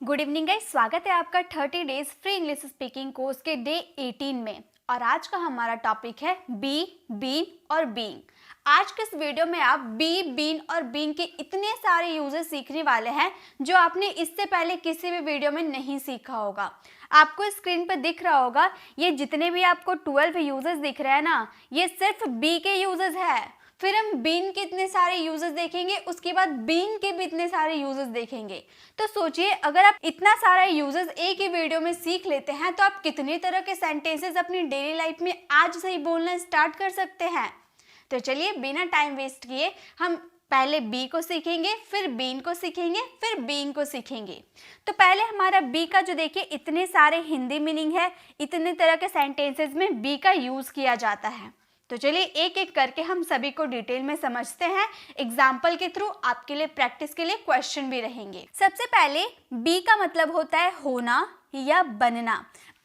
Good evening guys, स्वागत है आपका 30 days free English speaking course के डे 18 में। और आज का हमारा टॉपिक है बी, बीन और बीइंग। आज के इस वीडियो में आप बी, बीन और बीइंग के इतने सारे यूजेस सीखने वाले हैं जो आपने इससे पहले किसी भी वीडियो में नहीं सीखा होगा। आपको स्क्रीन पर दिख रहा होगा ये जितने भी आपको 12 यूजेस दिख रहे हैं ना, ये सिर्फ बी के यूजेस है। फिर हम बीन के इतने सारे यूजेस देखेंगे, उसके बाद बीइंग के भी इतने सारे यूजेस देखेंगे। तो सोचिए, अगर आप इतना सारा यूजेस एक ही वीडियो में सीख लेते हैं तो आप कितने तरह के सेंटेंसेस अपनी डेली लाइफ में आज से ही बोलना स्टार्ट कर सकते हैं। तो चलिए बिना टाइम वेस्ट किए हम पहले बी को सीखेंगे, फिर बीन को सीखेंगे, फिर बीइंग को सीखेंगे। तो पहले हमारा बी का जो देखिए इतने सारे हिंदी मीनिंग है, इतने तरह के सेंटेंसेस में बी का यूज किया जाता है। तो चलिए एक एक करके हम सभी को डिटेल में समझते हैं। एग्जाम्पल के थ्रू आपके लिए प्रैक्टिस के लिए क्वेश्चन भी रहेंगे। सबसे पहले बी का मतलब होता है होना या बनना।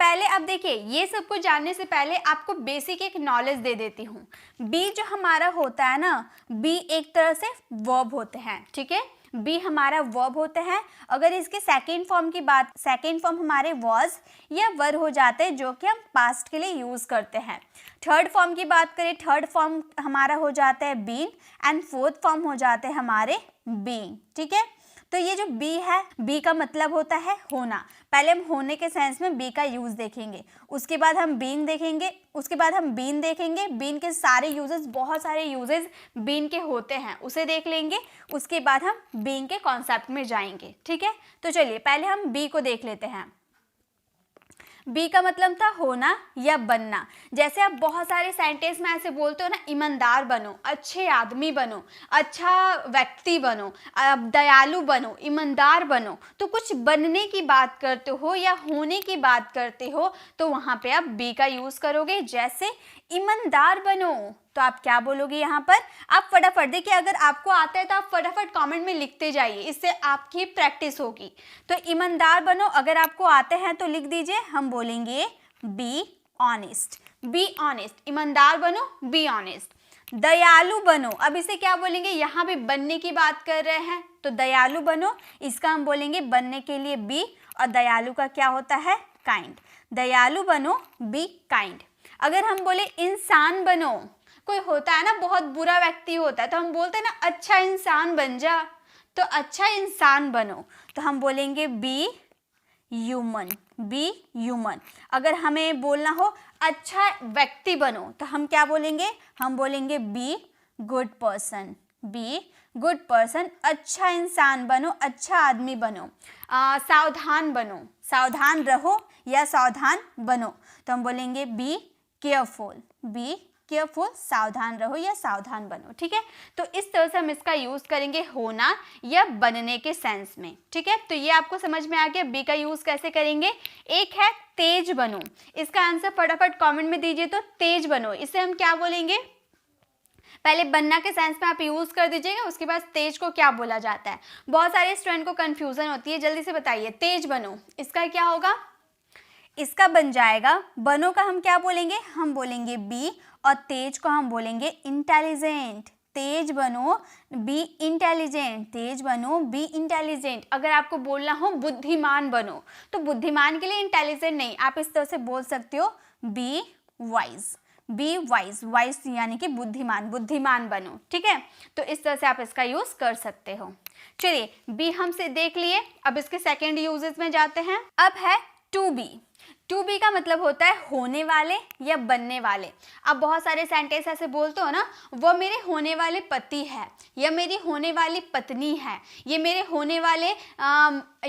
पहले आप देखिए, ये सब कुछ जानने से पहले आपको बेसिक एक नॉलेज दे देती हूँ। बी जो हमारा होता है ना, बी एक तरह से वर्ब होते हैं, ठीक है। बी हमारा वर्ब होते हैं। अगर इसके सेकेंड फॉर्म हमारे वॉज या वर हो जाते हैं, जो कि हम पास्ट के लिए यूज करते हैं। थर्ड फॉर्म की बात करें, थर्ड फॉर्म हमारा हो जाता है बीन एंड फोर्थ फॉर्म हो जाते हैं हमारे बीइंग, ठीक है। तो ये जो बी है, बी का मतलब होता है होना। पहले हम होने के सेंस में बी का यूज देखेंगे, उसके बाद हम बीइंग देखेंगे, उसके बाद हम बीन देखेंगे। बीन के सारे यूजेस, बहुत सारे यूजेस बीन के होते हैं, उसे देख लेंगे। उसके बाद हम बीइंग के कॉन्सेप्ट में जाएंगे, ठीक है। तो चलिए पहले हम बी को देख लेते हैं। बी का मतलब था होना या बनना। जैसे आप बहुत सारे सेंटेंस में ऐसे बोलते हो ना, ईमानदार बनो, अच्छे आदमी बनो, अच्छा व्यक्ति बनो, दयालु बनो, ईमानदार बनो। तो कुछ बनने की बात करते हो या होने की बात करते हो तो वहाँ पे आप बी का यूज करोगे। जैसे ईमानदार बनो, तो आप क्या बोलोगे यहाँ पर? आप फटाफट देखिए, अगर आपको आता है तो आप फटाफट कमेंट में लिखते जाइए, इससे आपकी प्रैक्टिस होगी। तो ईमानदार बनो, अगर आपको आते हैं तो लिख दीजिए। हम बोलेंगे बी ऑनेस्ट, बी ऑनेस्ट। ईमानदार बनो, बी ऑनेस्ट। दयालु बनो, अब इसे क्या बोलेंगे? यहाँ भी बनने की बात कर रहे हैं तो दयालु बनो, इसका हम बोलेंगे बनने के लिए बी, और दयालु का क्या होता है? काइंड। दयालु बनो, बी काइंड। अगर हम बोले इंसान बनो, कोई होता है ना बहुत बुरा व्यक्ति होता है तो हम बोलते हैं ना अच्छा इंसान बन जा, तो अच्छा इंसान बनो, तो हम बोलेंगे बी ह्यूमन, बी ह्यूमन। अगर हमें बोलना हो अच्छा व्यक्ति बनो तो हम क्या बोलेंगे? हम बोलेंगे be good person, be good person. अच्छा इंसान बनो, अच्छा आदमी बनो। सावधान बनो, सावधान रहो या सावधान बनो, तो हम बोलेंगे बी केयरफुल, बी केयरफुल, सावधान रहो या सावधान बनो, ठीक है। तो इस तरह से हम इसका यूज करेंगे होना या बनने के सेंस में, ठीक है। तो ये आपको समझ में आ गया बी का यूज कैसे करेंगे। एक है तेज बनो, इसका आंसर फटाफट कमेंट में दीजिए। तो तेज बनो, इसे हम क्या बोलेंगे? पहले बनना के सेंस में आप यूज कर दीजिएगा, उसके बाद तेज को क्या बोला जाता है। बहुत सारे स्टूडेंट को कंफ्यूजन होती है, जल्दी से बताइए। तेज बनो, इसका क्या होगा? इसका बन जाएगा, बनो का हम क्या बोलेंगे? हम बोलेंगे बी, और तेज को हम बोलेंगे इंटेलिजेंट। तेज बनो, बी इंटेलिजेंट, तेज बनो, बी इंटेलिजेंट। अगर आपको बोलना हो बुद्धिमान बनो, तो बुद्धिमान के लिए इंटेलिजेंट नहीं, आप इस तरह से बोल सकते हो be wise, be wise, wise यानी कि बुद्धिमान, बुद्धिमान बनो, ठीक है। तो इस तरह से आप इसका यूज कर सकते हो। चलिए बी हमसे देख लिए, अब इसके सेकेंड यूजेस में जाते हैं। अब है टू बी। टू बी का मतलब होता है होने वाले या बनने वाले। आप बहुत सारे सेंटेंस ऐसे बोलते हो ना, वो मेरे होने वाले पति है, या मेरी होने वाली पत्नी है, ये मेरे होने वाले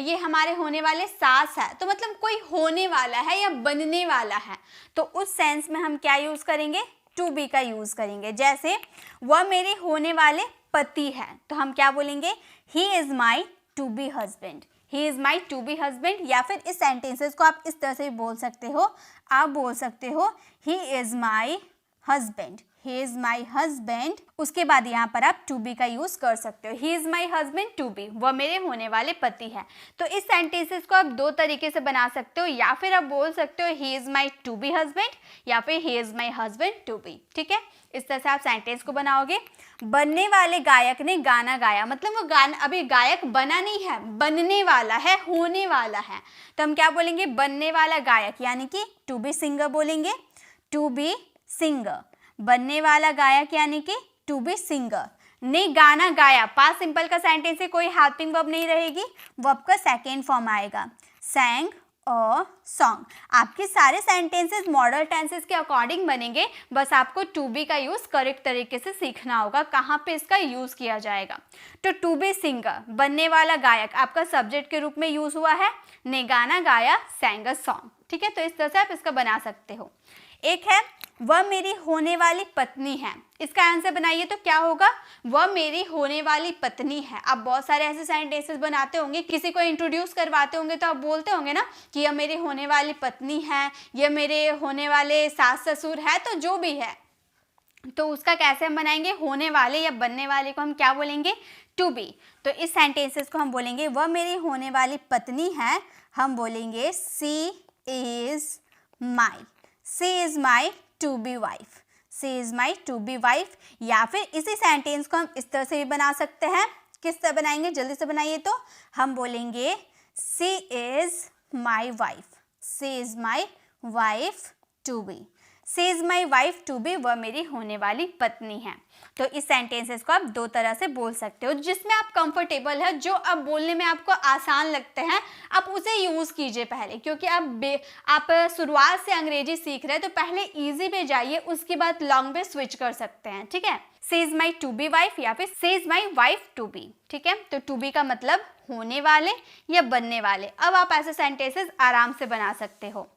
ये हमारे होने वाले सास है। तो मतलब कोई होने वाला है या बनने वाला है, तो उस सेंस में हम क्या यूज करेंगे? टू बी का यूज करेंगे। जैसे वह मेरे होने वाले पति है, तो हम क्या बोलेंगे? He is my to be husband, he is my to be husband. या फिर इस सेंटेंसेस को आप इस तरह से बोल सकते हो, आप बोल सकते हो he is my husband, he is my husband. उसके बाद यहाँ पर आप टू बी का यूज कर सकते हो, he is my husband to be, वह मेरे होने वाले पति है। तो इस सेंटेंसेस को आप दो तरीके से बना सकते हो, या फिर आप बोल सकते हो he is my to be husband, या फिर he is my husband to be. ठीक है, इस तरह से आप सेंटेंस को बनाओगे। बनने वाले गायक ने गाना गाया, मतलब वो गाना अभी गायक बना नहीं है, बनने वाला है, होने वाला है। तो हम क्या बोलेंगे, बनने वाला गायक, यानी कि टू बी सिंगर बोलेंगे, टू बी सिंगर। बनने वाला गायक यानी कि टू बी सिंगर ने गाना गाया, पास्ट सिंपल का सेंटेंस है, कोई हेल्पिंग वर्ब नहीं रहेगी, वर्ब का सेकेंड फॉर्म आएगा, सैंग और सॉन्ग। आपके सारे सेंटेंसेस मॉडल टेंसेस के अकॉर्डिंग बनेंगे, बस आपको टू बी का यूज करेक्ट तरीके से सीखना होगा, कहाँ पे इसका यूज किया जाएगा। तो टू बी सिंगर, बनने वाला गायक आपका सब्जेक्ट के रूप में यूज हुआ है, ने गाना गाया, सैंग अ सॉन्ग। ठीक है, तो इस तरह से आप इसका बना सकते हो। एक है वह मेरी होने वाली पत्नी है, इसका आंसर बनाइए तो क्या होगा, वह मेरी होने वाली पत्नी है। आप बहुत सारे ऐसे सेंटेंसेस बनाते होंगे, किसी को इंट्रोड्यूस करवाते होंगे तो आप बोलते होंगे ना कि यह मेरी होने वाली पत्नी है, यह मेरे होने वाले सास ससुर है, तो जो भी है, तो उसका कैसे हम बनाएंगे, होने वाले या बनने वाले को हम क्या बोलेंगे, टू बी। तो इस सेंटेंसेस को हम बोलेंगे वह मेरी होने वाली पत्नी है, हम बोलेंगे she is my, she is my to be wife, she is my to be wife. या फिर इसी सेंटेंस को हम इस तरह से भी बना सकते हैं, किस तरह बनाएंगे, जल्दी से बनाइए। तो हम बोलेंगे she is my wife, she is my wife to be, she is my wife to be, वह मेरी होने वाली पत्नी है। तो इस सेंटेंसेस को आप दो तरह से बोल सकते हो, जिसमें आप कंफर्टेबल है, जो आप बोलने में आपको आसान लगते हैं, आप उसे यूज़ कीजिए पहले, क्योंकि आप शुरुआत से अंग्रेजी सीख रहे हैं, तो पहले इजी पे जाइए, उसके बाद लॉन्ग पे स्विच कर सकते हैं। ठीक है, she is my to be wife या फिर she is my wife to be. ठीक है, तो टू बी का मतलब होने वाले या बनने वाले। अब आप ऐसे सेंटेंसेस आराम से बना सकते हो।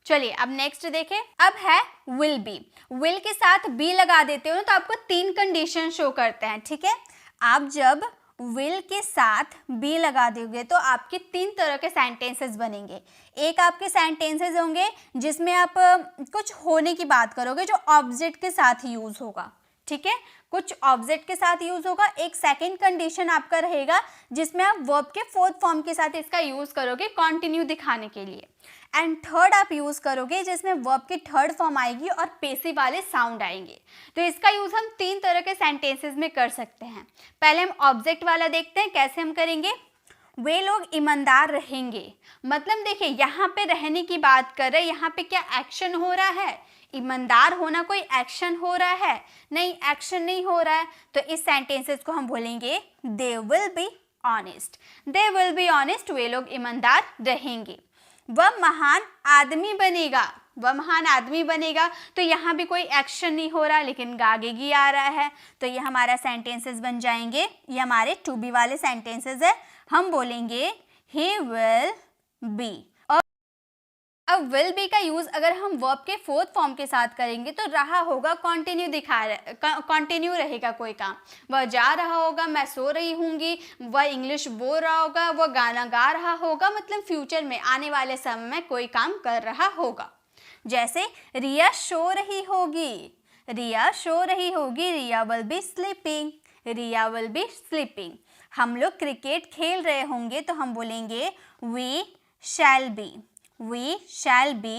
चलिए अब नेक्स्ट देखें, अब है विल बी। विल के साथ बी लगा देते हो तो आपको तीन कंडीशन शो करते हैं। ठीक है, आप जब विल के साथ बी लगा दोगे तो आपके तीन तरह के सेंटेंसेस बनेंगे। एक आपके सेंटेंसेस होंगे जिसमें आप कुछ होने की बात करोगे, जो ऑब्जेक्ट के साथ यूज होगा। ठीक है, कुछ ऑब्जेक्ट के साथ यूज होगा। एक सेकंड कंडीशन आपका रहेगा जिसमें आप वर्ब के फोर्थ फॉर्म के साथ इसका यूज करोगे कंटिन्यू दिखाने के लिए। एंड थर्ड आप यूज करोगे जिसमें वर्ब की थर्ड फॉर्म आएगी और पेसिव वाले साउंड आएंगे। तो इसका यूज हम तीन तरह के सेंटेंसेस में कर सकते हैं। पहले हम ऑब्जेक्ट वाला देखते हैं, कैसे हम करेंगे। वे लोग ईमानदार रहेंगे, मतलब देखिए यहाँ पे रहने की बात कर रहे हैं, यहाँ पे क्या एक्शन हो रहा है, ईमानदार होना कोई एक्शन हो रहा है, नहीं एक्शन नहीं हो रहा है। तो इस सेंटेंसेस को हम बोलेंगे they will be honest, they will be honest, वे लोग ईमानदार रहेंगे। वह महान आदमी बनेगा, वह महान आदमी बनेगा, तो यहाँ भी कोई एक्शन नहीं हो रहा लेकिन आगे आ रहा है, तो ये हमारा सेंटेंसेस बन जाएंगे। ये हमारे टू बी वाले सेंटेंसेस है। हम बोलेंगे ही विल बी। अब विल बी का यूज अगर हम वर्ब के फोर्थ फॉर्म के साथ करेंगे तो रहा होगा कंटिन्यू कंटिन्यू रहेगा कोई काम। वह जा रहा होगा, मैं सो रही होंगी, वह इंग्लिश बोल रहा होगा, वह गाना गा रहा होगा, मतलब फ्यूचर में आने वाले समय में कोई काम कर रहा होगा। जैसे रिया सो रही होगी, रिया सो रही होगी, Riya will be sleeping, Riya will be sleeping. हम लोग क्रिकेट खेल रहे होंगे तो हम बोलेंगे we shall be, we shall be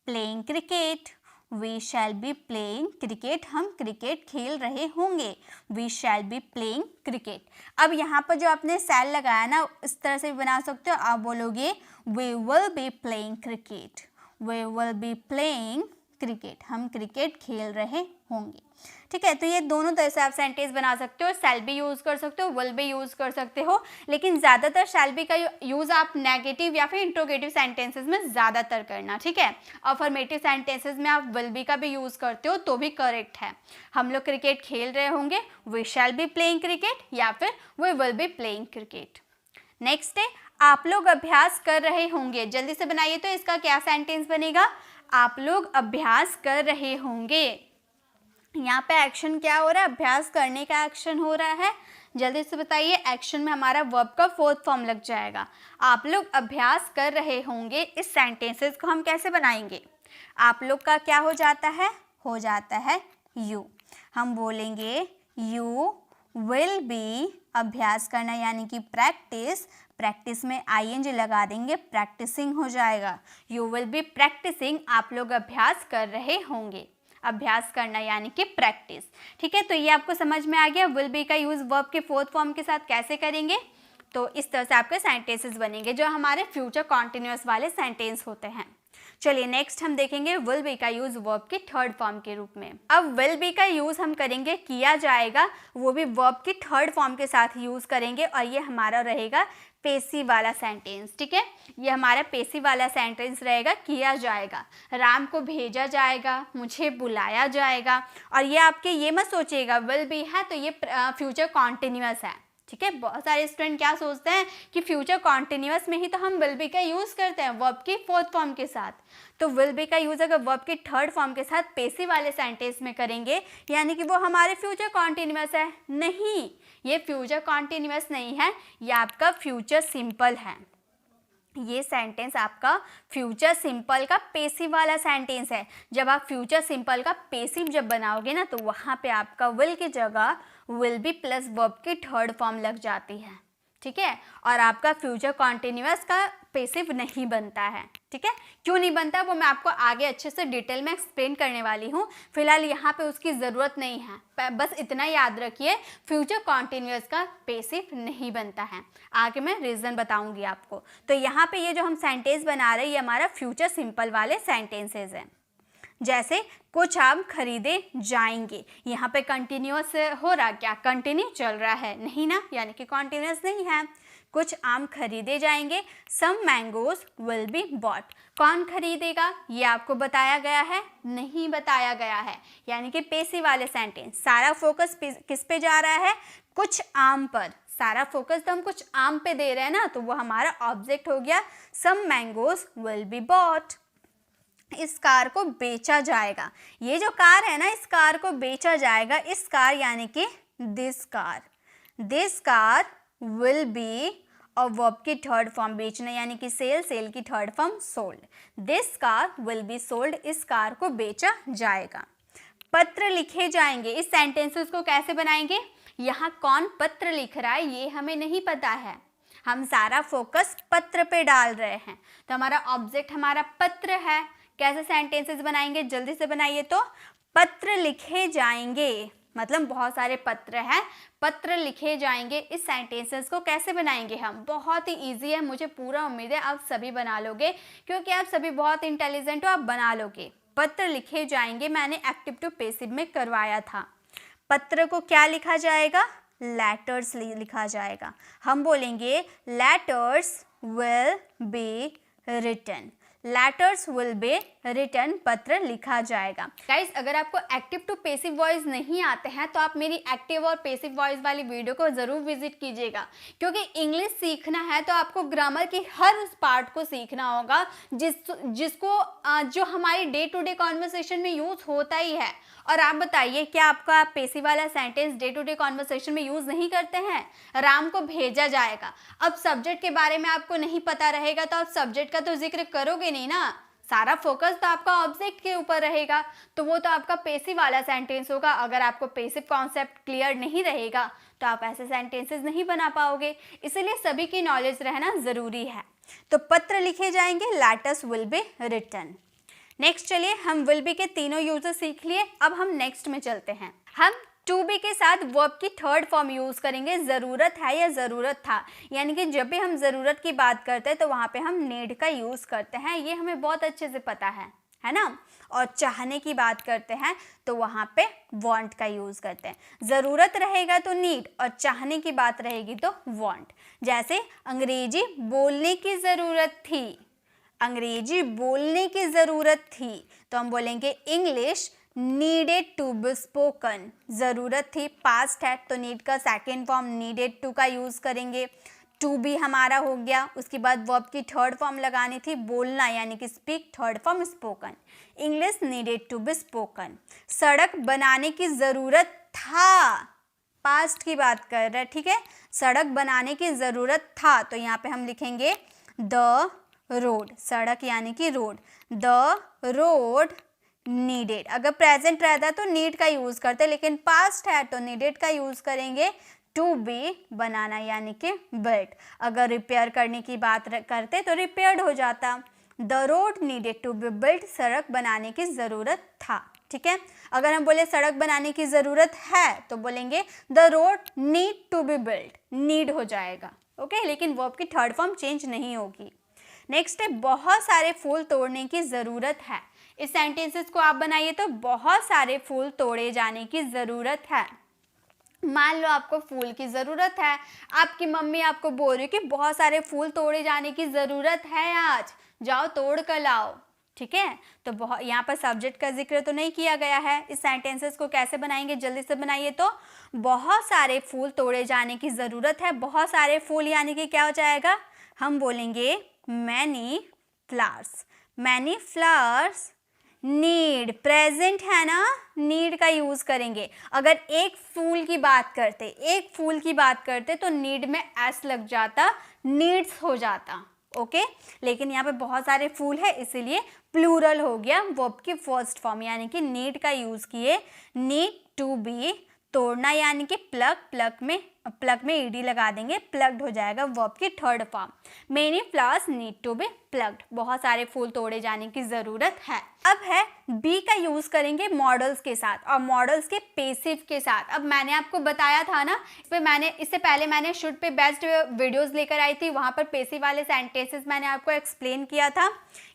playing cricket, we shall be playing cricket, हम क्रिकेट खेल रहे होंगे, we shall be playing cricket। अब यहाँ पर जो आपने shall लगाया ना, इस तरह से भी बना सकते हो। आप बोलोगे we will be playing cricket, we will be playing cricket, हम क्रिकेट खेल रहे होंगे। ठीक है, तो ये दोनों तरह से आप सेंटेंस बना सकते हो। शैल भी यूज कर सकते हो, विल भी यूज कर सकते हो, लेकिन ज़्यादातर शैल भी का यूज आप नेगेटिव या फिर इंट्रोगेटिव सेंटेंसेस में ज़्यादातर करना। ठीक है, अफर्मेटिव सेंटेंसेस में आप विल बी का भी यूज करते हो तो भी करेक्ट है। हम लोग क्रिकेट खेल रहे होंगे, we shall be playing cricket, या फिर we will be playing cricket. Next है आप लोग अभ्यास कर रहे होंगे। जल्दी से बनाइए तो इसका क्या सेंटेंस बनेगा, आप लोग अभ्यास कर रहे होंगे। यहाँ पे एक्शन क्या हो रहा है, अभ्यास करने का एक्शन हो रहा है। जल्दी से बताइए, एक्शन में हमारा वर्ब का फोर्थ फॉर्म लग जाएगा। आप लोग अभ्यास कर रहे होंगे, इस सेंटेंसेस को हम कैसे बनाएंगे। आप लोग का क्या हो जाता है, हो जाता है यू। हम बोलेंगे यू विल बी, अभ्यास करना यानी कि प्रैक्टिस, प्रैक्टिस में आईएनजी लगा देंगे, प्रैक्टिसिंग हो जाएगा। यू विल बी प्रैक्टिसिंग, आप लोग अभ्यास कर रहे होंगे। अभ्यास करना यानी कि प्रैक्टिस। ठीक है, तो ये आपको समझ में आ गया विल बी का यूज वर्ब के फोर्थ फॉर्म के साथ कैसे करेंगे। तो इस तरह से आपके सेंटेंसेस बनेंगे जो हमारे फ्यूचर कॉन्टिन्यूअस वाले सेंटेंस होते हैं। चलिए नेक्स्ट हम देखेंगे विल बी का यूज वर्ब के थर्ड फॉर्म के रूप में। अब विल बी का यूज हम करेंगे, किया जाएगा, वो भी वर्ब की थर्ड फॉर्म के साथ यूज करेंगे और ये हमारा रहेगा पेसिव वाला सेंटेंस। ठीक है, ये हमारा पेसिव वाला सेंटेंस रहेगा, किया जाएगा। राम को भेजा जाएगा, मुझे बुलाया जाएगा। और ये आपके ये मत सोचिएगा विल बी है तो ये फ्यूचर कॉन्टिन्यूअस है। ठीक है, बहुत सारे स्टूडेंट क्या सोचते हैं कि फ्यूचर कॉन्टिन्यूअस में ही तो हम विल बी का यूज करते हैं वर्ब की फोर्थ फॉर्म के साथ। तो विल बी का यूज अगर वर्ब की थर्ड फॉर्म के साथ पेसिव वाले सेंटेंस में करेंगे यानी कि वो हमारे फ्यूचर कॉन्टिन्यूअस है। नहीं, ये फ्यूचर कॉन्टिन्यूअस नहीं है, ये आपका फ्यूचर सिंपल है। ये सेंटेंस आपका फ्यूचर सिंपल का पेसिव वाला सेंटेंस है। जब आप फ्यूचर सिंपल का पेसिव जब बनाओगे ना तो वहाँ पे आपका विल की जगह विल बी प्लस वर्ब की थर्ड फॉर्म लग जाती है। ठीक है, और आपका फ्यूचर कॉन्टिन्यूअस का पेसिव नहीं बनता है। ठीक है, क्यों नहीं बनता वो मैं आपको आगे अच्छे से डिटेल में एक्सप्लेन करने वाली हूँ। फिलहाल यहाँ पे उसकी ज़रूरत नहीं है, बस इतना याद रखिए फ्यूचर कॉन्टिन्यूअस का पेसिव नहीं बनता है। आगे मैं रीज़न बताऊँगी आपको। तो यहाँ पे ये जो हम सेंटेंस बना रहे हैं ये हमारा फ्यूचर सिंपल वाले सेंटेंसेज हैं। जैसे कुछ आम खरीदे जाएंगे, यहाँ पे कंटिन्यूअस हो रहा, क्या कंटिन्यू चल रहा है? नहीं ना, यानी कि कॉन्टिन्यूअस नहीं है। कुछ आम खरीदे जाएंगे, सम मैंगोज विल बी बॉट। कौन खरीदेगा ये आपको बताया गया है? नहीं बताया गया है, यानी कि पेसिव वाले सेंटेंस। सारा फोकस किस पे जा रहा है? कुछ आम पर। सारा फोकस तो हम कुछ आम पे दे रहे हैं ना, तो वो हमारा ऑब्जेक्ट हो गया सम मैंगोज विल बी बॉट। इस कार को बेचा जाएगा, ये जो कार है ना इस कार को बेचा जाएगा। इस कार यानी कि दिस कार विल बी और वर्ब की थर्ड फॉर्म बेचना यानी कि सेल की third form sold. This car will be sold, इस कार को बेचा जाएगा। पत्र लिखे जाएंगे, इस सेंटेंसेस को कैसे बनाएंगे? यहाँ कौन पत्र लिख रहा है ये हमें नहीं पता है, हम सारा फोकस पत्र पे डाल रहे हैं। तो हमारा ऑब्जेक्ट हमारा पत्र है। कैसे सेंटेंसेस बनाएंगे? जल्दी से बनाइए। तो पत्र लिखे जाएंगे मतलब बहुत सारे पत्र हैं, पत्र लिखे जाएंगे। इस सेंटेंसेस को कैसे बनाएंगे हम? बहुत ही इजी है, मुझे पूरा उम्मीद है आप सभी बना लोगे क्योंकि आप सभी बहुत इंटेलिजेंट हो, आप बना लोगे। पत्र लिखे जाएंगे मैंने एक्टिव टू पेसिव में करवाया था। पत्र को क्या लिखा जाएगा? लेटर्स लिखा जाएगा। हम बोलेंगे letters will be written. Letters will be written, पत्र लिखा जाएगा। गाइस अगर आपको एक्टिव टू पेसिव वॉइस नहीं आते हैं तो आप मेरी एक्टिव और पेसिव वॉइस वाली वीडियो को ज़रूर विजिट कीजिएगा, क्योंकि इंग्लिश सीखना है तो आपको ग्रामर की हर उस पार्ट को सीखना होगा जिसको जो हमारी डे टू डे कॉन्वर्सेशन में यूज़ होता ही है। और आप बताइए क्या आपका पेसिव वाला sentence day to day conversation में यूज़ नहीं करते हैं? राम को भेजा जाएगा, अब सब्जेक्ट के बारे में आपको नहीं पता रहेगा तो आप सब्जेक्ट का तो जिक्र करोगे नहीं ना, सारा फोकस तो आपका ऑब्जेक्ट के ऊपर रहेगा, तो वो तो आपका पेसिव वाला सेंटेंस होगा। अगर आपको पेसिव कॉन्सेप्ट क्लियर नहीं रहेगा तो आप ऐसे सेंटेंसेस नहीं बना पाओगे, इसलिए सभी की नॉलेज रहना ज़रूरी है। तो पत्र लिखे जाएंगे, letters will be written. Next चलिए, हम विल बी के तीनों यूजेस सीख लिए, अब हम नेक्स्ट में चलते हैं। हम टू बी के साथ वर्ब की थर्ड फॉर्म यूज़ करेंगे, ज़रूरत है या ज़रूरत था, यानी कि जब भी हम ज़रूरत की बात करते हैं तो वहाँ पे हम नीड का यूज़ करते हैं, ये हमें बहुत अच्छे से पता है ना। और चाहने की बात करते हैं तो वहाँ पे वांट का यूज़ करते हैं। ज़रूरत रहेगा तो नीड और चाहने की बात रहेगी तो वांट। जैसे अंग्रेजी बोलने की ज़रूरत थी, अंग्रेजी बोलने की ज़रूरत थी तो हम बोलेंगे English needed to be spoken. ज़रूरत थी, पास्ट है तो नीड का सेकेंड फॉर्म नीडेड टू का यूज़ करेंगे। टू बी हमारा हो गया, उसके बाद वर्ब की थर्ड फॉर्म लगानी थी बोलना यानी कि speak, third form spoken. English needed to be spoken. सड़क बनाने की ज़रूरत था, पास्ट की बात कर रहे हैं, ठीक है। सड़क बनाने की ज़रूरत था तो यहाँ पे हम लिखेंगे द रोड, सड़क यानी कि रोड। The road needed. अगर प्रेजेंट रहता तो नीड का यूज करते, लेकिन पास्ट है तो नीडेड का यूज करेंगे। टू बी बनाना यानी कि बिल्ट। अगर रिपेयर करने की बात करते तो रिपेयर्ड हो जाता। The road needed to be built, सड़क बनाने की ज़रूरत था। ठीक है, अगर हम बोले सड़क बनाने की ज़रूरत है तो बोलेंगे the road need to be built, need हो जाएगा। ओके, लेकिन वर्ब की थर्ड फॉर्म चेंज नहीं होगी। नेक्स्ट है बहुत सारे फूल तोड़ने की ज़रूरत है। इस सेंटेंसेस को आप बनाइए तो बहुत सारे फूल तोड़े जाने की ज़रूरत है। मान लो आपको फूल की ज़रूरत है, आपकी मम्मी आपको बोल रही है कि बहुत सारे फूल तोड़े जाने की ज़रूरत है, आज जाओ तोड़ कर लाओ। ठीक है, तो बहुत यहाँ पर सब्जेक्ट का जिक्र तो नहीं किया गया है। इस सेंटेंसेस को कैसे बनाएंगे, जल्दी से बनाइए। तो बहुत सारे फूल तोड़े जाने की ज़रूरत है, बहुत सारे फूल यानी कि क्या हो जाएगा, हम बोलेंगे many flowers. Many flowers need, present है ना, नीड का यूज करेंगे। अगर एक फूल की बात करते तो नीड में एस लग जाता, नीड्स हो जाता। ओके, लेकिन यहाँ पे बहुत सारे फूल है इसीलिए प्लूरल हो गया वर्ब की फर्स्ट फॉर्म, यानी कि नीड का यूज किए। नीड टू बी, तोड़ना यानी कि प्लग में ईडी लगा देंगे, प्लग्ड हो जाएगा वर्ब की third form. Many flowers need to be plugged, बहुत सारे फूल तोड़े जाने की जरूरत है। अब है बी का यूज करेंगे मॉडल्स के साथ और मॉडल्स के पेसिव के साथ। अब मैंने आपको बताया था ना, इससे पहले मैंने शुड पे बेस्ट वीडियोस लेकर आई थी, वहां पर पेसिव वाले सेंटेंसेस मैंने आपको एक्सप्लेन किया था।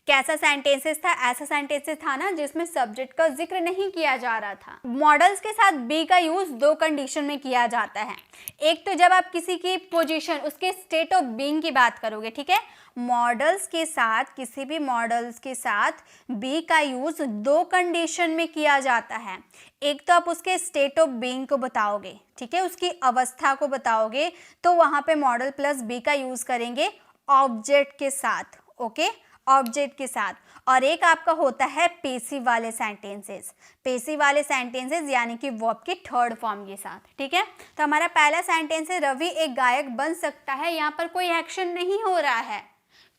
कैसा सेंटेंसेस था, ऐसा सेंटेंसेस था ना जिसमें सब्जेक्ट का जिक्र नहीं किया जा रहा था। मॉडल्स के साथ बी का यूज दो कंडीशन में किया जाता है। एक तो जब आप किसी की पोजीशन, उसके स्टेट ऑफ बीइंग की बात करोगे। ठीक है, मॉडल्स के साथ, किसी भी मॉडल्स के साथ बी का यूज दो कंडीशन में किया जाता है। एक तो आप उसके स्टेट ऑफ बीइंग को बताओगे, ठीक है, उसकी अवस्था को बताओगे, तो वहां पे मॉडल प्लस बी का यूज करेंगे ऑब्जेक्ट के साथ। ओके, ऑब्जेक्ट के साथ। और एक आपका होता है पेसिव वाले सेंटेंसेस यानी कि वर्ब की थर्ड फॉर्म के साथ। ठीक है, तो हमारा पहला सेंटेंस है रवि एक गायक बन सकता है। यहाँ पर कोई एक्शन नहीं हो रहा है,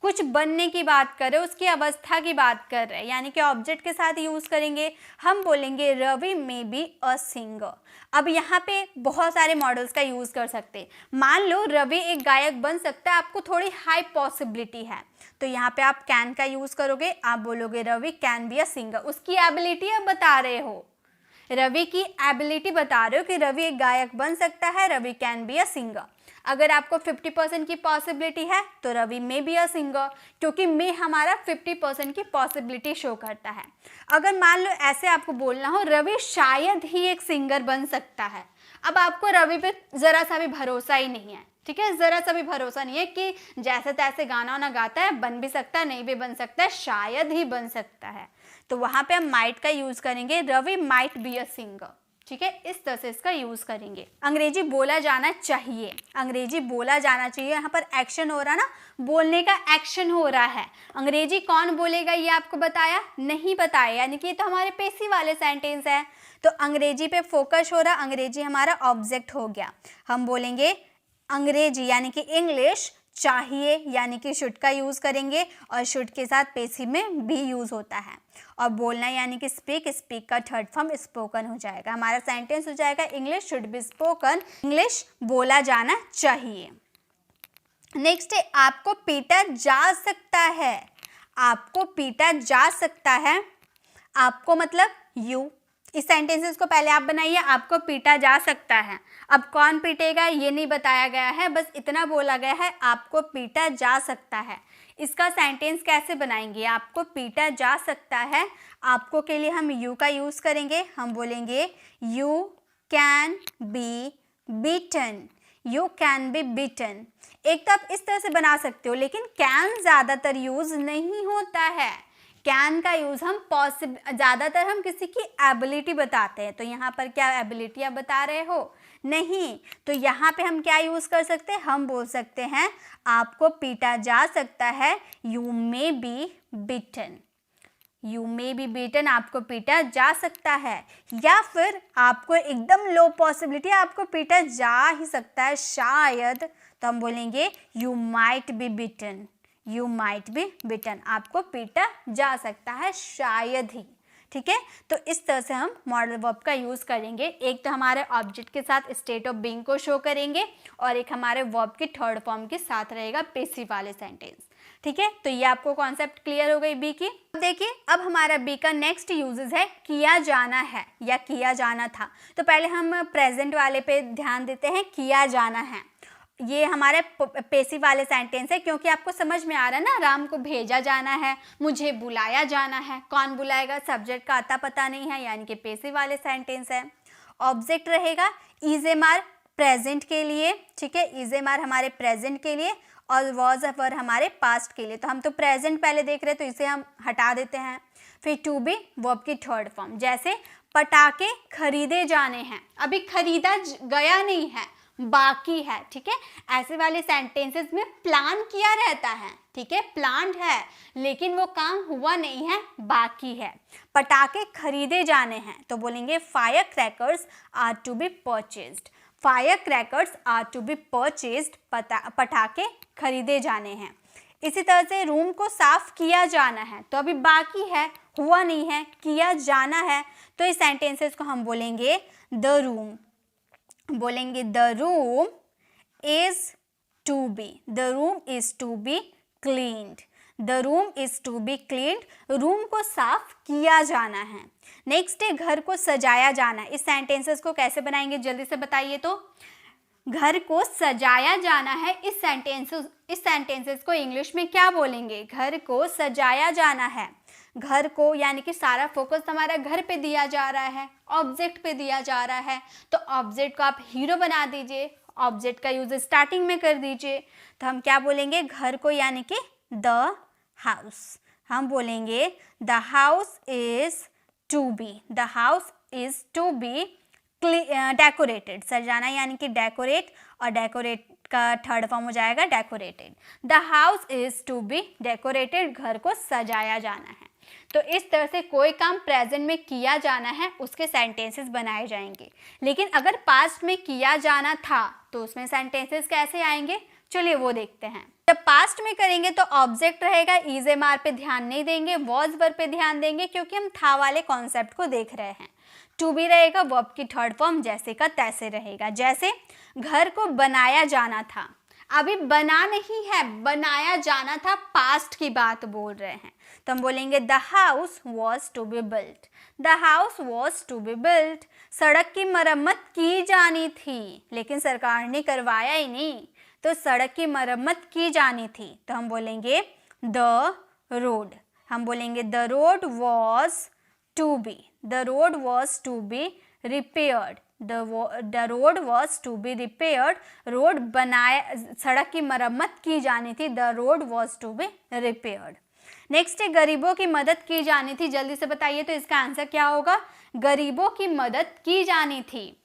कुछ बनने की बात कर रहे, उसकी अवस्था की बात कर रहे हैं, यानी कि ऑब्जेक्ट के साथ यूज करेंगे। हम बोलेंगे Ravi may be a singer. अब यहाँ पे बहुत सारे मॉडल्स का यूज कर सकते हैं। मान लो रवि एक गायक बन सकता है, आपको थोड़ी हाई पॉसिबिलिटी है, तो यहाँ पे आप कैन का यूज करोगे, आप बोलोगे Ravi can be a singer. उसकी एबिलिटी आप बता रहे हो, रवि की एबिलिटी बता रहे हो कि रवि एक गायक बन सकता है, Ravi can be a singer. अगर आपको 50% की पॉसिबिलिटी है तो Ravi may be a singer, क्योंकि मे हमारा 50% की पॉसिबिलिटी शो करता है। अगर मान लो ऐसे आपको बोलना हो रवि शायद ही एक सिंगर बन सकता है, अब आपको रवि पे जरा सा भी भरोसा ही नहीं है। ठीक है, जरा सा भी भरोसा नहीं है कि जैसे तैसे गाना वाना गाता है, बन भी सकता है, नहीं भी बन सकता है, शायद ही बन सकता है, तो वहां पे हम माइट का यूज करेंगे, Ravi might be a singer. ठीक है, इस तरह से इसका यूज करेंगे। अंग्रेजी बोला जाना चाहिए, अंग्रेजी बोला जाना चाहिए, यहाँ पर एक्शन हो रहा ना, बोलने का एक्शन हो रहा है। अंग्रेजी कौन बोलेगा ये आपको बताया नहीं बताया, यानी कि ये तो हमारे पेसिव वाले सेंटेंस है, तो अंग्रेजी पे फोकस हो रहा, अंग्रेजी हमारा ऑब्जेक्ट हो गया। हम बोलेंगे अंग्रेजी यानी कि इंग्लिश चाहिए, यानी कि शुड का यूज करेंगे, और शुड के साथ पेसिव में भी यूज होता है। और बोलना यानी कि स्पीक, स्पीक का थर्ड फॉर्म स्पोकन हो जाएगा। हमारा सेंटेंस हो जाएगा English should be spoken, English बोला जाना चाहिए। नेक्स्ट है आपको पीटा जा सकता है। आपको पीटा जा सकता है, आपको मतलब यू। इस सेंटेंसेस को पहले आप बनाइए, आपको पीटा जा सकता है। अब कौन पीटेगा ये नहीं बताया गया है, बस इतना बोला गया है आपको पीटा जा सकता है। इसका सेंटेंस कैसे बनाएंगे, आपको पीटा जा सकता है, आपको के लिए हम यू का यूज करेंगे। हम बोलेंगे you can be beaten, you can be beaten. एक तो आप इस तरह से बना सकते हो, लेकिन कैन ज्यादातर यूज नहीं होता है। कैन का यूज हम ज़्यादातर हम किसी की एबिलिटी बताते हैं, तो यहाँ पर क्या एबिलिटी आप बता रहे हो, नहीं, तो यहाँ पे हम क्या यूज कर सकते हैं, हम बोल सकते हैं आपको पीटा जा सकता है, you may be beaten, you may be beaten, आपको पीटा जा सकता है। या फिर आपको एकदम लो पॉसिबिलिटी, आपको पीटा जा ही सकता है शायद, तो हम बोलेंगे you might be beaten, you might be beaten, आपको पीटा जा सकता है शायद ही। ठीक है। तो इस तरह से हम मॉडल वर्ब का यूज़ करेंगे। एक तो हमारे ऑब्जेक्ट के साथ स्टेट ऑफ बीइंग को शो करेंगे और एक हमारे वर्ब की थर्ड फॉर्म के साथ रहेगा पेसिव वाले सेंटेंस, ठीक है। तो ये आपको कॉन्सेप्ट क्लियर हो गई बी की। देखिए अब हमारा बी का नेक्स्ट यूजेस है किया जाना है या किया जाना था। तो पहले हम प्रेजेंट वाले पे ध्यान देते हैं, किया जाना है। ये हमारे पेसिव वाले सेंटेंस है क्योंकि आपको समझ में आ रहा है ना, राम को भेजा जाना है, मुझे बुलाया जाना है, कौन बुलाएगा, सब्जेक्ट का आता पता नहीं है, यानी कि पेसिव वाले सेंटेंस है। ऑब्जेक्ट रहेगा इज़-एम-आर प्रेजेंट के लिए, ठीक है, इज़-एम-आर हमारे प्रेजेंट के लिए और वॉज-एवर हमारे पास्ट के लिए। तो हम तो प्रेजेंट पहले देख रहे हैं तो इसे हम हटा देते हैं। फिर टू बी वर्ब की थर्ड फॉर्म, जैसे पटाखे खरीदे जाने हैं, अभी खरीदा गया नहीं है, बाकी है, ठीक है। ऐसे वाले सेंटेंसेस में प्लान किया रहता है, ठीक है, प्लान्ड है लेकिन वो काम हुआ नहीं है, बाकी है। पटाखे खरीदे जाने हैं तो बोलेंगे fire crackers are to be purchased, fire crackers are to be purchased, पटाखे खरीदे जाने हैं। इसी तरह से रूम को साफ किया जाना है तो अभी बाकी है, हुआ नहीं है, किया जाना है। तो इस सेंटेंसेस को हम बोलेंगे द रूम, बोलेंगे the room is to be, the room is to be cleaned, the room is to be cleaned, room को साफ किया जाना है। नेक्स्ट है घर को सजाया जाना है। इस सेंटेंसेस को कैसे बनाएंगे जल्दी से बताइए। तो घर को सजाया जाना है, इस सेंटेंसेस को इंग्लिश में क्या बोलेंगे, घर को सजाया जाना है। घर को यानी कि सारा फोकस हमारा घर पे दिया जा रहा है, ऑब्जेक्ट पे दिया जा रहा है, तो ऑब्जेक्ट को आप हीरो बना दीजिए, ऑब्जेक्ट का यूज स्टार्टिंग में कर दीजिए। तो हम क्या बोलेंगे, घर को यानी कि द हाउस, हम बोलेंगे the house is to be, the house is to be decorated, सजाना यानी कि डेकोरेट, और डेकोरेट का थर्ड फॉर्म हो जाएगा decorated. The house is to be decorated, घर को सजाया जाना है। तो इस तरह से कोई काम प्रेजेंट में किया जाना है उसके सेंटेंसेस बनाए जाएंगे। लेकिन अगर पास्ट में किया जाना था तो उसमें सेंटेंसेस कैसे आएंगे, चलिए वो देखते हैं। जब पास्ट में करेंगे तो ऑब्जेक्ट रहेगा, इज़-एम-आर पे ध्यान नहीं देंगे, वॉज-वर पे ध्यान देंगे क्योंकि हम था वाले कॉन्सेप्ट को देख रहे हैं। टू बी रहेगा वर्ब की थर्ड फॉर्म, जैसे का तैसे रहेगा। जैसे घर को बनाया जाना था, अभी बना नहीं है, बनाया जाना था, पास्ट की बात बोल रहे हैं। तो हम बोलेंगे the house was to be built, the house was to be built, सड़क की मरम्मत की जानी थी लेकिन सरकार ने करवाया ही नहीं, तो सड़क की मरम्मत की जानी थी। तो हम बोलेंगे द रोड, हम बोलेंगे the road was to be, the road was to be repaired, the road was to be repaired, road बनाया, सड़क की मरम्मत की जानी थी, the road was to be repaired. Next है गरीबों की मदद की जानी थी, जल्दी से बताइए तो इसका आंसर क्या होगा, गरीबों की मदद की जानी थी।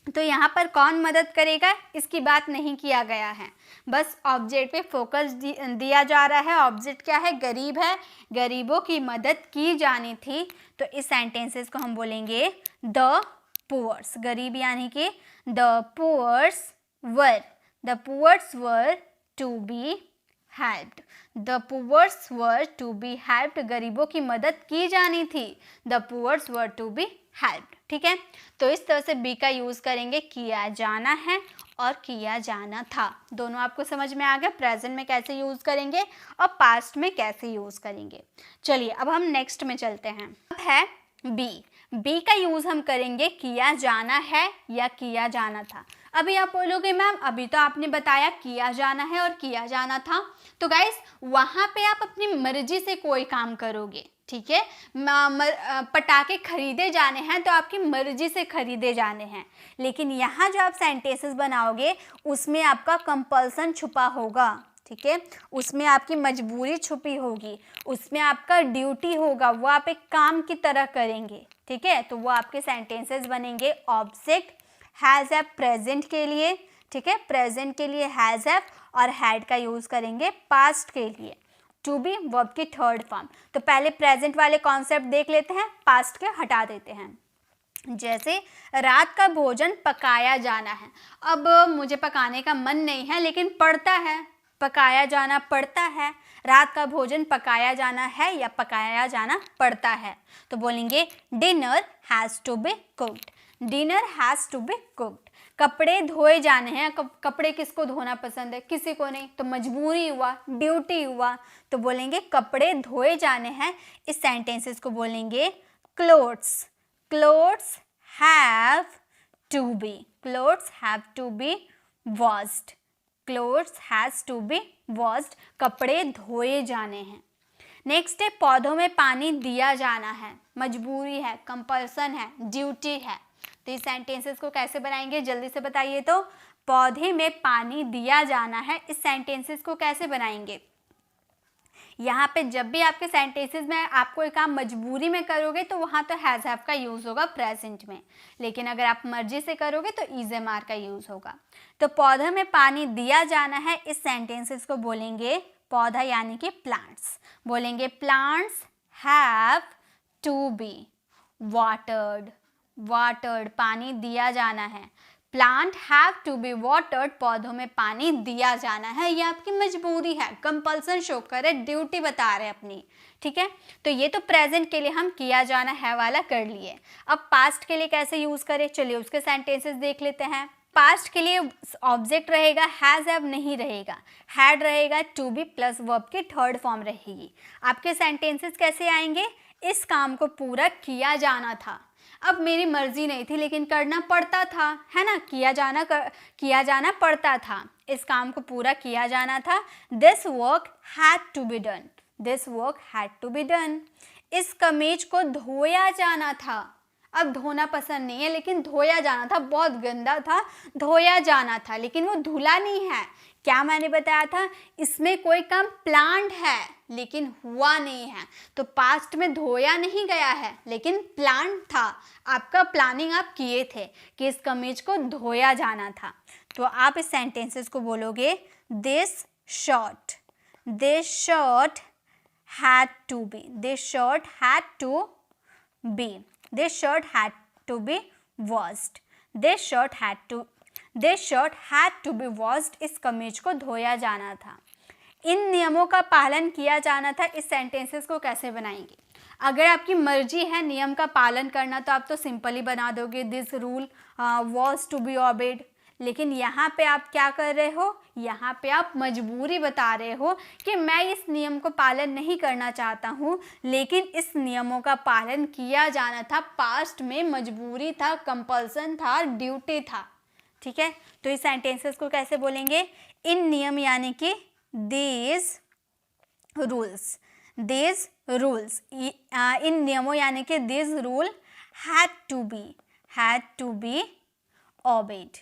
तो यहाँ पर कौन मदद करेगा इसकी बात नहीं किया गया है, बस ऑब्जेक्ट पे फोकस दिया जा रहा है। ऑब्जेक्ट क्या है, गरीब है, गरीबों की मदद की जानी थी। तो इस सेंटेंसेस को हम बोलेंगे द पुअर्स, गरीब यानी कि the poors were to be helped, the poors were to be helped, गरीबों की मदद की जानी थी, the poors were to be helped, ठीक है। तो इस तरह से बी का यूज़ करेंगे, किया जाना है और किया जाना था, दोनों आपको समझ में आ गया। प्रेजेंट में कैसे यूज़ करेंगे और पास्ट में कैसे यूज़ करेंगे। चलिए अब हम नेक्स्ट में चलते हैं। अब है बी, बी का यूज़ हम करेंगे किया जाना है या किया जाना था। अभी आप बोलोगे मैम अभी तो आपने बताया किया जाना है और किया जाना था, तो गाइस वहाँ पे आप अपनी मर्जी से कोई काम करोगे, ठीक है। पटाखे खरीदे जाने हैं तो आपकी मर्जी से खरीदे जाने हैं, लेकिन यहाँ जो आप सेंटेंसेस बनाओगे उसमें आपका कंपल्सन छुपा होगा, ठीक है, उसमें आपकी मजबूरी छुपी होगी, उसमें आपका ड्यूटी होगा, वो आप एक काम की तरह करेंगे, ठीक है। तो वो आपके सेंटेंसेस बनेंगे ऑब्जेक्ट हैज़ हैव प्रेजेंट के लिए, ठीक है, प्रेजेंट के लिए हैज़ हैव और हैड का यूज़ करेंगे पास्ट के लिए। टू बी वर्ब की थर्ड फॉर्म। तो पहले प्रेजेंट वाले कॉन्सेप्ट देख लेते हैं, पास्ट के हटा देते हैं। जैसे रात का भोजन पकाया जाना है, अब मुझे पकाने का मन नहीं है लेकिन पड़ता है, पकाया जाना पड़ता है। रात का भोजन पकाया जाना है या पकाया जाना पड़ता है, तो बोलेंगे dinner has to be cooked. Dinner has to be cooked. कपड़े धोए जाने हैं। कपड़े किसको धोना पसंद है? किसी को नहीं, तो मजबूरी हुआ, ड्यूटी हुआ, तो बोलेंगे कपड़े धोए जाने हैं। इस सेंटेंसेस को बोलेंगे clothes. Clothes have to be. Clothes have to be washed. Clothes has to be washed. कपड़े धोए जाने हैं। नेक्स्ट है पौधों में पानी दिया जाना है। मजबूरी है, कंपल्सन है, ड्यूटी है। तो इस सेंटेंसेस को कैसे बनाएंगे जल्दी से बताइए। तो पौधे में पानी दिया जाना है, इस सेंटेंसेस को कैसे बनाएंगे? यहाँ पे जब भी आपके सेंटेंसेस में आप कोई काम मजबूरी में करोगे तो वहाँ तो हैज़ हैव का यूज़ होगा प्रेजेंट में, लेकिन अगर आप मर्जी से करोगे तो इज एम आर का यूज़ होगा। तो पौधे में पानी दिया जाना है, इस सेंटेंसेस को बोलेंगे पौधा यानी कि प्लांट्स। बोलेंगे plants have to be watered. Watered, पानी दिया जाना है। Plant have to be watered, पौधों में पानी दिया जाना है। ये आपकी मजबूरी है, कंपल्सन शो करे, ड्यूटी बता रहे अपनी, ठीक है। तो ये तो प्रेजेंट के लिए हम किया जाना है वाला कर लिए। अब पास्ट के लिए कैसे यूज करें, चलिए उसके सेंटेंसेस देख लेते हैं। पास्ट के लिए ऑब्जेक्ट रहेगा, हैज हैव नहीं रहेगा, हैड रहेगा, टू बी प्लस वर्ब की थर्ड फॉर्म रहेगी। आपके सेंटेंसेस कैसे आएंगे? इस काम को पूरा किया जाना था। अब मेरी मर्जी नहीं थी लेकिन करना पड़ता था, है ना, किया जाना पड़ता था। इस काम को पूरा किया जाना था। This work had to be done. This work had to be done. इस कमीज को धोया जाना था। अब धोना पसंद नहीं है लेकिन धोया जाना था, बहुत गंदा था, धोया जाना था, लेकिन वो धुला नहीं है। क्या मैंने बताया था? इसमें कोई काम प्लान्ड है लेकिन हुआ नहीं है, तो पास्ट में धोया नहीं गया है लेकिन प्लान था। आपका प्लानिंग आप किए थे कि इस कमीज को धोया जाना था। तो आप इस सेंटेंसेस को बोलोगे this shirt had to be. This shirt had to be. This shirt had to be washed. This shirt had to be washed. इस कमीज को धोया जाना था। इन नियमों का पालन किया जाना था। इस सेंटेंसेस को कैसे बनाएंगे? अगर आपकी मर्जी है नियम का पालन करना तो आप तो सिंपली बना दोगे this rule was to be obeyed. लेकिन यहाँ पे आप क्या कर रहे हो? यहाँ पे आप मजबूरी बता रहे हो कि मैं इस नियम को पालन नहीं करना चाहता हूँ, लेकिन इस नियमों का पालन किया जाना था। पास्ट में मजबूरी था, कंपल्सन था, ड्यूटी था, ठीक है। तो इस सेंटेंसेस को कैसे बोलेंगे? इन नियम यानी कि these rules। इन नियमों यानी कि these rule had to be obeyed।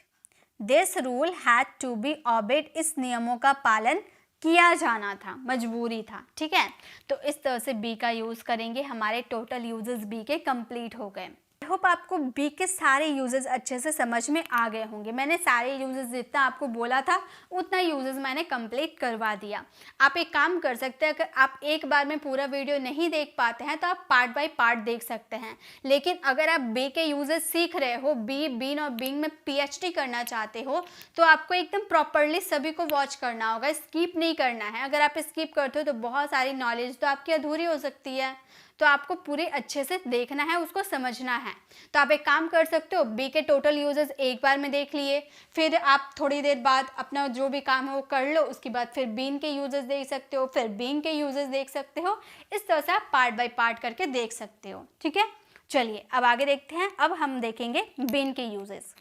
this rule had to be obeyed। इस नियमों का पालन किया जाना था, मजबूरी था, ठीक है। तो इस तरह से बी का यूज करेंगे। हमारे टोटल यूजेस बी के कंप्लीट हो गए। आई होप आपको बी के सारे यूजेस अच्छे से समझ में आ गए होंगे। मैंने सारे यूजेस जितना आपको बोला था उतना यूजेस मैंने कंप्लीट करवा दिया। आप एक काम कर सकते हैं, अगर आप एक बार में पूरा वीडियो नहीं देख पाते हैं तो आप पार्ट बाय पार्ट देख सकते हैं। लेकिन अगर आप बी के यूजेस सीख रहे हो, बी, बीन और बीइंग में पीएचडी करना चाहते हो, तो आपको एकदम प्रॉपरली सभी को वॉच करना होगा, स्किप नहीं करना है। अगर आप स्किप करते हो तो बहुत सारी नॉलेज तो आपकी अधूरी हो सकती है। तो आपको पूरे अच्छे से देखना है, उसको समझना है। तो आप एक काम कर सकते हो, बी के टोटल यूजेस एक बार में देख लिए, फिर आप थोड़ी देर बाद अपना जो भी काम है वो कर लो, उसके बाद फिर बीन के यूजेस देख सकते हो, फिर बीइंग के यूजेस देख सकते हो। इस तरह से आप पार्ट बाय पार्ट करके देख सकते हो, ठीक है। चलिए अब आगे देखते हैं। अब हम देखेंगे बीन के यूजेस।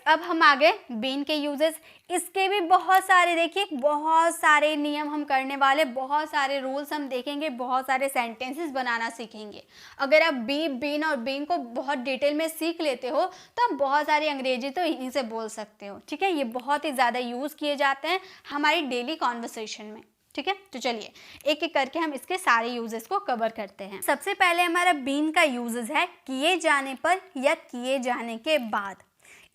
अब हम आगे बीन के यूजेस, इसके भी बहुत सारे, देखिए बहुत सारे नियम हम करने वाले, बहुत सारे रूल्स हम देखेंगे, बहुत सारे सेंटेंसेस बनाना सीखेंगे। अगर आप बी, बीन और बीइंग को बहुत डिटेल में सीख लेते हो तो आप बहुत सारी अंग्रेजी तो यहीं से बोल सकते हो, ठीक है। ये बहुत ही ज़्यादा यूज़ किए जाते हैं हमारी डेली कॉन्वर्सेशन में, ठीक है। तो चलिए एक एक करके हम इसके सारे यूजेस को कवर करते हैं। सबसे पहले हमारा बीन का यूजेस है किए जाने पर या किए जाने के बाद।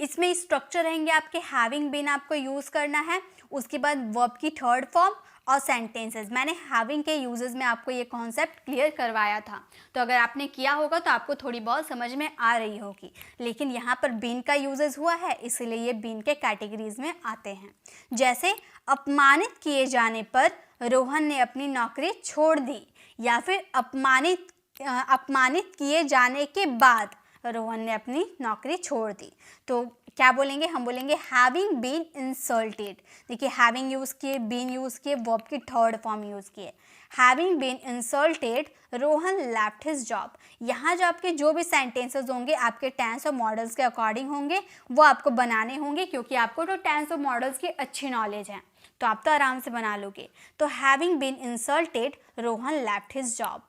इसमें स्ट्रक्चर रहेंगे आपके हैविंग बीन आपको यूज़ करना है, उसके बाद वर्ब की थर्ड फॉर्म और सेंटेंसेस। मैंने हैविंग के यूजेस में आपको ये कॉन्सेप्ट क्लियर करवाया था, तो अगर आपने किया होगा तो आपको थोड़ी बहुत समझ में आ रही होगी। लेकिन यहाँ पर बीन का यूजेस हुआ है इसलिए ये बीन के कैटेगरीज में आते हैं। जैसे अपमानित किए जाने पर रोहन ने अपनी नौकरी छोड़ दी, या फिर अपमानित किए जाने के बाद रोहन ने अपनी नौकरी छोड़ दी। तो क्या बोलेंगे, हम बोलेंगे हैविंग बीन इंसल्टेड। देखिए हैविंग यूज़ किए, बीन यूज़ किए, वर्ब की थर्ड फॉर्म यूज़ किए। Having been insulted Rohan left his job. यहाँ जो आपके जो भी सेंटेंसेस होंगे आपके टेंस और मॉडल्स के अकॉर्डिंग होंगे, वो आपको बनाने होंगे, क्योंकि आपको तो टेंस और मॉडल्स की अच्छी नॉलेज है, तो आप तो आराम से बना लोगे। तो having been insulted Rohan left his job.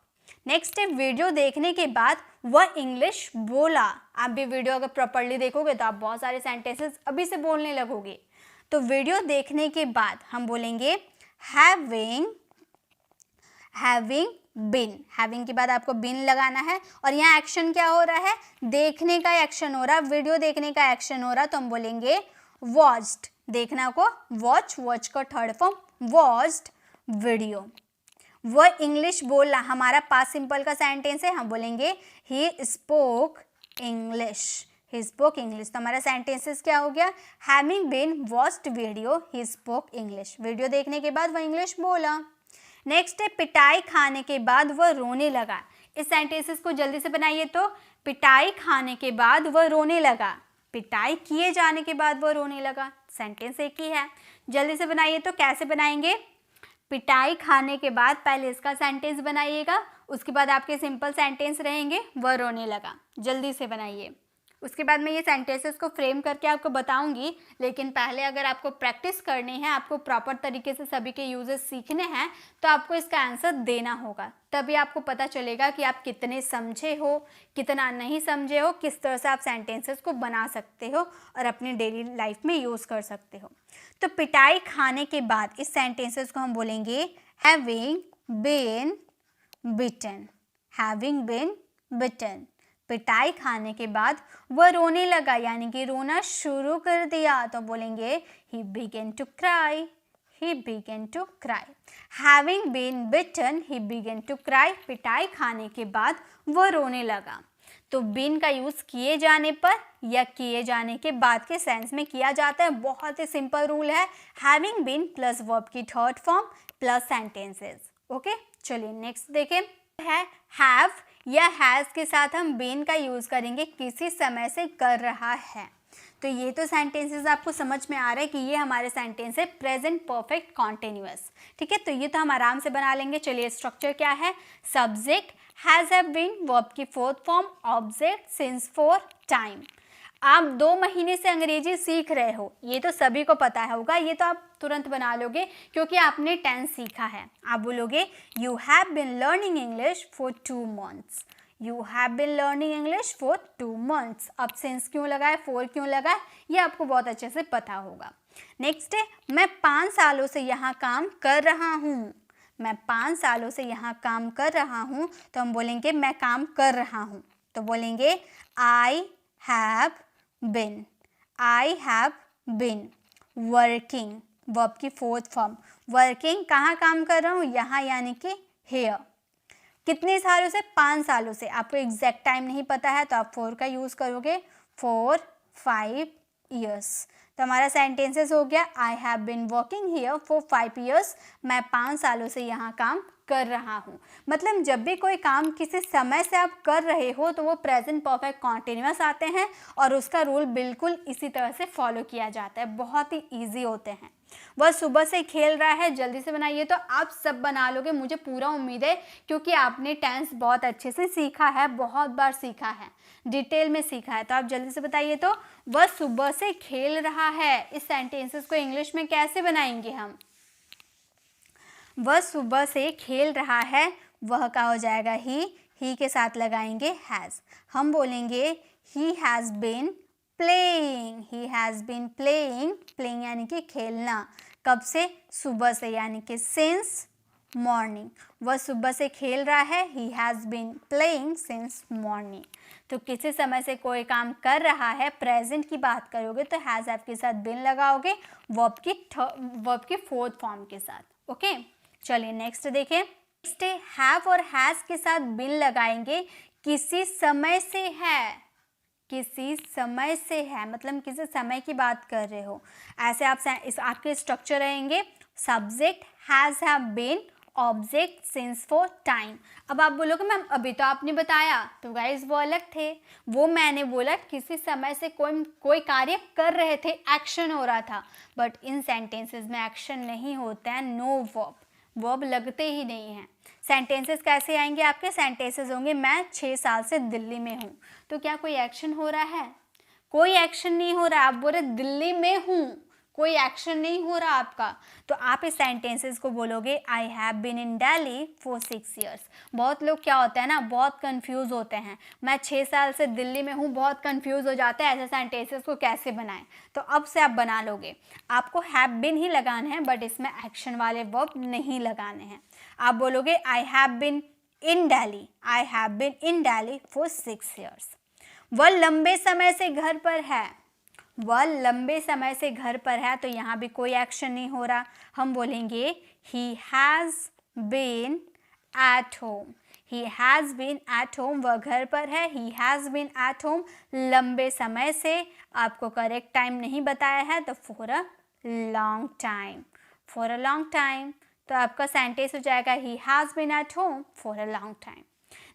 Next है वीडियो देखने के बाद वह इंग्लिश बोला। आप भी वीडियो अगर प्रॉपर्ली देखोगे तो आप बहुत सारे सेंटेंसेस अभी से बोलने लगोगे। तो वीडियो देखने के बाद हम बोलेंगे हैविंग बीन। हैविंग के बाद आपको बीन लगाना है, और यहाँ एक्शन क्या हो रहा है, देखने का एक्शन हो रहा है, वीडियो देखने का एक्शन हो रहा है, तो हम बोलेंगे वॉच्ड। देखना को वॉच का थर्ड फॉर्म वॉच्ड वीडियो। वह इंग्लिश बोला, हमारा पास्ट सिंपल का सेंटेंस है, हम बोलेंगे he spoke English. He spoke English. तो हमारा सेंटेंसेस क्या हो गया, having been watched video he spoke English. Video देखने के बाद वह इंग्लिश बोला। नेक्स्ट है पिटाई खाने के बाद वह रोने लगा। इस सेंटेंसेस को जल्दी से बनाइए। तो पिटाई खाने के बाद वह रोने लगा, पिटाई किए जाने के बाद वह रोने लगा, सेंटेंस एक ही है। जल्दी से बनाइए। तो कैसे बनाएंगे, पिटाई खाने के बाद पहले इसका सेंटेंस बनाइएगा, उसके बाद आपके सिंपल सेंटेंस रहेंगे वह रोने लगा। जल्दी से बनाइए। उसके बाद मैं ये सेंटेंसेस को फ्रेम करके आपको बताऊंगी, लेकिन पहले अगर आपको प्रैक्टिस करनी है, आपको प्रॉपर तरीके से सभी के यूजेस सीखने हैं, तो आपको इसका आंसर देना होगा। तभी आपको पता चलेगा कि आप कितने समझे हो, कितना नहीं समझे हो, किस तरह से आप सेंटेंसेस को बना सकते हो और अपनी डेली लाइफ में यूज़ कर सकते हो। तो पिटाई खाने के बाद इस सेंटेंसेस को हम बोलेंगे having been beaten. Having been beaten. पिटाई खाने के बाद वह रोने लगा, यानी कि रोना शुरू कर दिया, तो बोलेंगे he began to cry। he began to cry। having been bitten he began to cry। पिटाई खाने के बाद वह रोने लगा। तो बीन का यूज़ किए जाने पर या किए जाने के बाद के सेंस में किया जाता है। बहुत ही सिंपल रूल है, हैविंग बीन प्लस वर्ब की third form plus sentences. Okay, चलिए नेक्स्ट देखें। है हैव या हैज़ के साथ हम बीन का यूज़ करेंगे, किसी समय से कर रहा है। तो ये तो सेंटेंसेस आपको समझ में आ रहा है कि ये हमारे सेंटेंस है प्रेजेंट परफेक्ट कॉन्टिन्यूअस। ठीक है, तो ये तो हम आराम से बना लेंगे। चलिए स्ट्रक्चर क्या है, subject has have been, verb की fourth form object since for time. आप 2 महीने से अंग्रेजी सीख रहे हो, ये तो सभी को पता होगा, ये तो आप तुरंत बना लोगे क्योंकि आपने टेंस सीखा है। आप बोलोगे you have been learning English for 2 months। You have been learning English for 2 months। अब सिंस क्यों लगा है, फॉर क्यों लगा है, ये आपको बहुत अच्छे से पता होगा। नेक्स्ट है मैं 5 सालों से यहाँ काम कर रहा हूँ। मैं 5 सालों से यहाँ काम कर रहा हूँ, तो हम बोलेंगे मैं काम कर रहा हूँ, तो बोलेंगे I have been. I have been working, verb की फोर्थ फॉर्म। वर्किंग, कहाँ काम कर रहा हूँ, यहाँ, यानी कि हेयर। कितने सालों से, 5 सालों से। आपको एग्जैक्ट टाइम नहीं पता है तो आप 4 का यूज़ करोगे, 4 5 years। तो हमारा सेंटेंसेस हो गया I have been working here for 5 years। मैं 5 सालों से यहाँ काम कर रहा हूँ। मतलब जब भी कोई काम किसी समय से आप कर रहे हो तो वो प्रेजेंट परफेक्ट कॉन्टिन्यूअस आते हैं, और उसका रूल बिल्कुल इसी तरह से फॉलो किया जाता है, बहुत ही ईजी होते हैं। वह सुबह से खेल रहा है, जल्दी से बनाइए। तो आप सब बना लोगे, मुझे पूरा उम्मीद है, क्योंकि आपने टेंस बहुत अच्छे से सीखा है, बहुत बार सीखा है, डिटेल में सीखा है। तो आप जल्दी से बताइए। तो वह सुबह से खेल रहा है, इस सेंटेंसेस को इंग्लिश में कैसे बनाएंगे हम। वह सुबह से खेल रहा है, वह का हो जाएगा ही के साथ लगाएंगे हैज़। हम बोलेंगे he has been playing. He has been playing, playing यानी कि खेलना। कब से, सुबह से, यानी कि सिंस मॉर्निंग। वह सुबह से खेल रहा है, he has been playing since morning. तो किसी समय से कोई काम कर रहा है, प्रेजेंट की बात करोगे तो हैज़ हैव के साथ बीन लगाओगे, वर्ब की फोर्थ फॉर्म के साथ। ओके, चलिए नेक्स्ट देखें। नेक्स्ट हैव और हैज़ के साथ बीन लगाएंगे, किसी समय से है। किसी समय से है मतलब किसी समय की बात कर रहे हो। ऐसे आप आपके स्ट्रक्चर रहेंगे, subject has have been object since for time. अब आप बोलोगे मैम अभी तो आपने बताया, तो गाइस वो अलग थे। वो मैंने बोला किसी समय से कोई कार्य कर रहे थे, एक्शन हो रहा था। बट इन सेंटेंसेस में एक्शन नहीं होता है, नो वर्ब, वर्ब लगते ही नहीं हैं। सेंटेंसेस कैसे आएंगे आपके? सेंटेंसेस होंगे मैं 6 साल से दिल्ली में हूँ, तो क्या कोई एक्शन हो रहा है? कोई एक्शन नहीं हो रहा। आप बोल रहे दिल्ली में हूँ, कोई एक्शन नहीं हो रहा आपका, तो आप इस सेंटेंसेस को बोलोगे I have been in Delhi for 6 years। बहुत लोग क्या होता है ना, बहुत कंफ्यूज होते हैं, मैं 6 साल से दिल्ली में हूँ, बहुत कंफ्यूज हो जाता है ऐसे सेंटेंसेस को कैसे बनाएं। तो अब से आप बना लोगे। आपको हैव बीन ही लगाना है, बट इसमें एक्शन वाले वर्ब नहीं लगाने हैं। आप बोलोगे I have been in Delhi, I have been in Delhi for 6 years। वह लंबे समय से घर पर है, वह लंबे समय से घर पर है, तो यहाँ भी कोई एक्शन नहीं हो रहा। हम बोलेंगे he has been at home, he has been at home, वह घर पर है, he has been at home लंबे समय से। आपको करेक्ट टाइम नहीं बताया है, तो for a long time, for a long time, तो आपका सेंटेंस हो जाएगा he has been at home for a long time।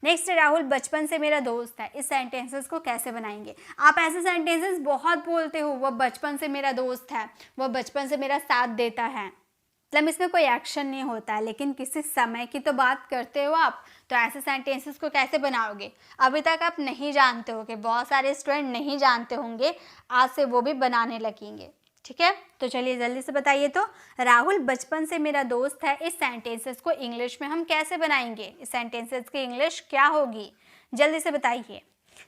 Next Rahul बचपन से मेरा दोस्त है। इस सेंटेंसेस को कैसे बनाएंगे? आप ऐसे सेंटेंसेस बहुत बोलते हो, वह बचपन से मेरा दोस्त है, वह बचपन से मेरा साथ देता है, मतलब इसमें कोई एक्शन नहीं होता है, लेकिन किसी समय की तो बात करते हो आप, तो ऐसे सेंटेंसेस को कैसे बनाओगे? अभी तक आप नहीं जानते हो, कि बहुत सारे स्टूडेंट नहीं जानते होंगे, आज से वो भी बनाने लगेंगे। ठीक है, तो चलिए जल्दी से बताइए। तो राहुल बचपन से मेरा दोस्त है, इस सेंटेंसेस को इंग्लिश में हम कैसे बनाएंगे? इस सेंटेंसेस की इंग्लिश क्या होगी? जल्दी से बताइए।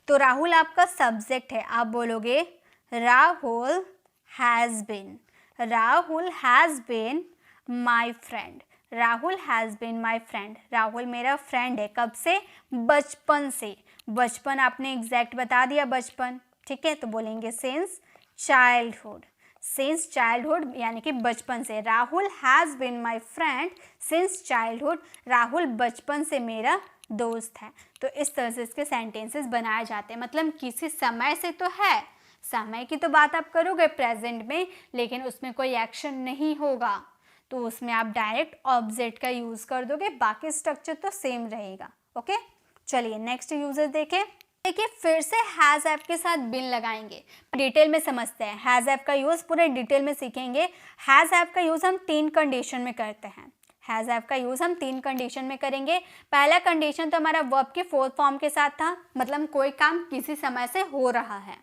तो राहुल आपका सब्जेक्ट है, आप बोलोगे Rahul has been, Rahul has been my friend, Rahul has been my friend, Rahul मेरा फ्रेंड है। कब से? बचपन से। बचपन आपने एग्जैक्ट बता दिया, बचपन। ठीक है, तो बोलेंगे सिंस चाइल्डहुड, सिंस चाइल्डहुड यानी कि बचपन से। Rahul has been my friend since childhood, Rahul बचपन से मेरा दोस्त है। तो इस तरह से इसके सेंटेंसेस बनाए जाते हैं, मतलब किसी समय से तो है, समय की तो बात आप करोगे प्रेजेंट में, लेकिन उसमें कोई एक्शन नहीं होगा, तो उसमें आप डायरेक्ट ऑब्जेक्ट का यूज़ कर दोगे, बाकी स्ट्रक्चर तो सेम रहेगा। ओके, चलिए नेक्स्ट यूजेस देखें। देखिए फिर से हैज़ हैव के साथ बिन लगाएंगे, डिटेल में समझते हैं। हैज़ हैव का यूज़ पूरे डिटेल में सीखेंगे। हैज़ हैव का यूज़ हम 3 कंडीशन में करते हैं। हैज़ हैव का यूज़ हम 3 कंडीशन में करेंगे। पहला कंडीशन तो हमारा वर्ब के फोर्थ फॉर्म के साथ था, मतलब कोई काम किसी समय से हो रहा है।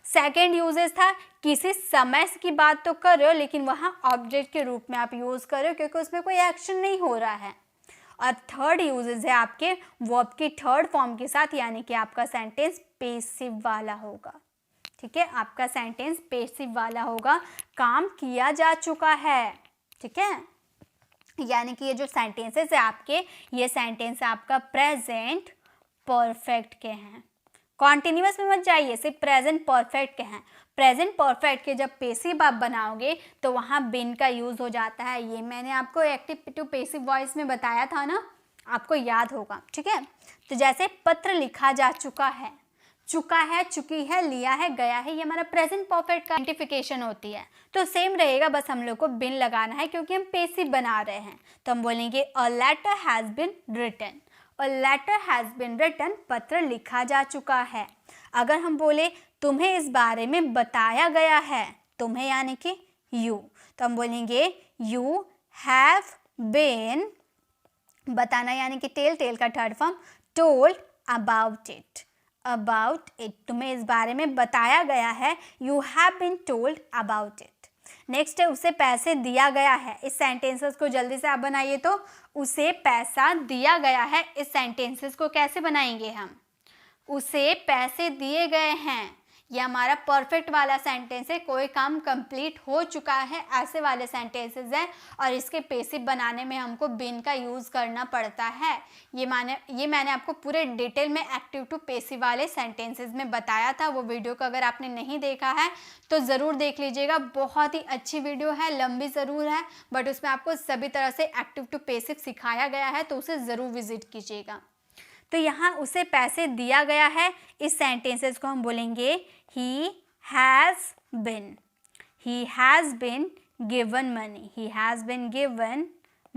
सेकेंड यूजेस था किसी समय की बात तो कर रहे हो, लेकिन वहाँ ऑब्जेक्ट के रूप में आप यूज़ कर रहे हो, क्योंकि उसमें कोई एक्शन नहीं हो रहा है। और थर्ड यूजेस है आपके वर्ब की थर्ड फॉर्म के साथ, यानी कि आपका सेंटेंस पेसिव वाला होगा। ठीक है, आपका सेंटेंस पेसिव वाला होगा, काम किया जा चुका है। ठीक है, यानी कि ये जो सेंटेंसेस है आपके, ये सेंटेंस आपका प्रेजेंट परफेक्ट के हैं। कॉन्टिन्यूअस में मत जाइए, सिर्फ प्रेजेंट परफेक्ट के हैं। प्रेजेंट परफेक्ट के जब पेसिव आप बनाओगे तो वहाँ बिन का यूज़ हो जाता है। ये मैंने आपको एक्टिव टू पेसिव वॉइस में बताया था ना, आपको याद होगा। ठीक है, तो जैसे पत्र लिखा जा चुका है, चुका है, चुकी है, लिया है, गया है, ये हमारा प्रेजेंट परफेक्ट का आइडेंटिफिकेशन होती है। तो सेम रहेगा, बस हम लोग को बिन लगाना है क्योंकि हम पेसिव बना रहे हैं। तो हम बोलेंगे a letter has been written, a letter has been written, पत्र लिखा जा चुका है। अगर हम बोले तुम्हें इस बारे में बताया गया है, तुम्हें यानी कि यू, तो हम बोलेंगे यू हैव बीन, बताना यानी कि टेल, टेल का third form, told about it, about it, तुम्हें इस बारे में बताया गया है, you have been told about it. Next है उसे पैसे दिया गया है। इस सेंटेंसेस को जल्दी से आप बनाइए। तो उसे पैसा दिया गया है, इस सेंटेंसेस को कैसे बनाएंगे हम? उसे पैसे दिए गए हैं, ये हमारा परफेक्ट वाला सेंटेंस है, कोई काम कंप्लीट हो चुका है, ऐसे वाले सेंटेंसेस हैं, और इसके पेसिव बनाने में हमको बिन का यूज़ करना पड़ता है। ये मैंने आपको पूरे डिटेल में एक्टिव टू पेसिव वाले सेंटेंसेस में बताया था। वो वीडियो को अगर आपने नहीं देखा है तो ज़रूर देख लीजिएगा, बहुत ही अच्छी वीडियो है, लंबी ज़रूर है, बट उसमें आपको सभी तरह से एक्टिव टू पेसिव सिखाया गया है, तो उसे ज़रूर विजिट कीजिएगा। तो यहाँ उसे पैसे दिया गया है, इस सेंटेंसेस को हम बोलेंगे he has been, he has been given money, he has been given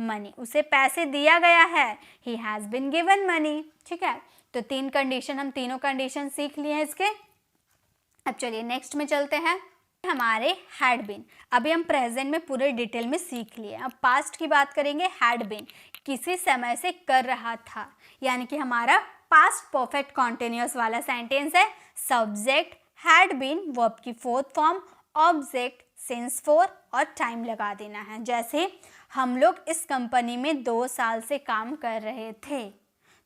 money, उसे पैसे दिया गया है, he has been given money. ठीक है, तो 3 कंडीशन, हम तीनों कंडीशन सीख लिए हैं इसके। अब चलिए नेक्स्ट में चलते हैं, हमारे हैड बीन। अभी हम प्रेजेंट में पूरे डिटेल में सीख लिए। अब पास्ट की बात करेंगे, हैड बीन किसी समय से कर रहा था, यानी कि हमारा पास्ट परफेक्ट कॉन्टिन्यूअस वाला सेंटेंस है। सब्जेक्ट हैड बीन, वर्ब की fourth form, object since for और टाइम लगा देना है। जैसे हम लोग इस कंपनी में 2 साल से काम कर रहे थे,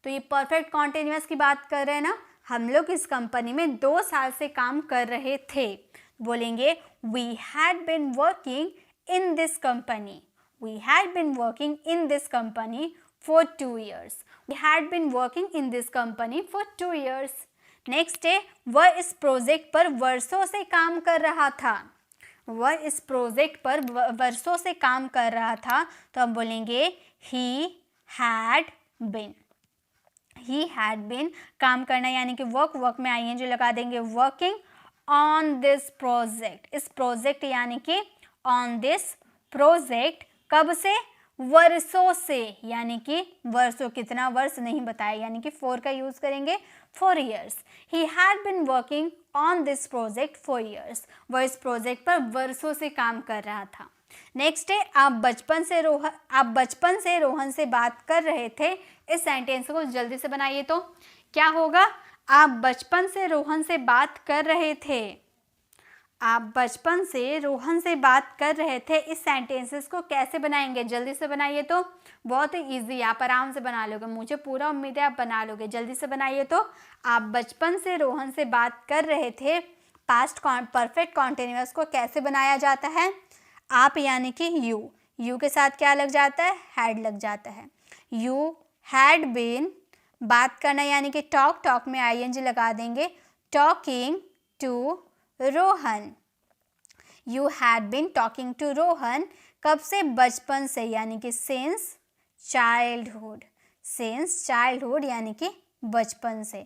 तो ये परफेक्ट कॉन्टिन्यूअस की बात कर रहे हैं ना, हम लोग इस कंपनी में 2 साल से काम कर रहे थे। बोलेंगे we had been working in this company, we had been working in this company for 2 years, we had been working in this company for 2 years। Next है, वह इस प्रोजेक्ट पर वर्षों से काम कर रहा था, वह इस प्रोजेक्ट पर वर्षों से काम कर रहा था, तो हम बोलेंगे he had been, he had been काम करना यानी कि वर्क, वर्क में आई जो लगा देंगे, वर्किंग ऑन दिस प्रोजेक्ट, इस प्रोजेक्ट यानी कि ऑन दिस प्रोजेक्ट, कब से, वर्षों से, यानी कि वर्षों, कितना वर्ष नहीं बताया, यानी कि 4 का यूज करेंगे, 4 years। He had been working on this project 4 years, वह इस प्रोजेक्ट पर वर्षों से काम कर रहा था। नेक्स्ट है, आप बचपन से रोहन से बात कर रहे थे। इस सेंटेंस को जल्दी से बनाइए, तो क्या होगा, आप बचपन से रोहन से बात कर रहे थे, आप बचपन से रोहन से बात कर रहे थे। इस सेंटेंसेस को कैसे बनाएंगे, जल्दी से बनाइए, तो बहुत ही ईजी, आप आराम से बना लोगे, मुझे पूरा उम्मीद है आप बना लोगे। जल्दी से बनाइए, तो आप बचपन से रोहन से बात कर रहे थे। पास्ट परफेक्ट कॉन्टिन्यूअस को कैसे बनाया जाता है, आप यानी कि यू के साथ क्या लग जाता है, हैड लग जाता है। यू हैड बीन, बात करना यानी कि टॉक, टॉक में आईएनजी लगा देंगे, talking to Rohan, you had been talking to Rohan, कब से, बचपन से, यानी कि सिंस चाइल्डहुड, सिंस चाइल्डहुड यानी कि बचपन से।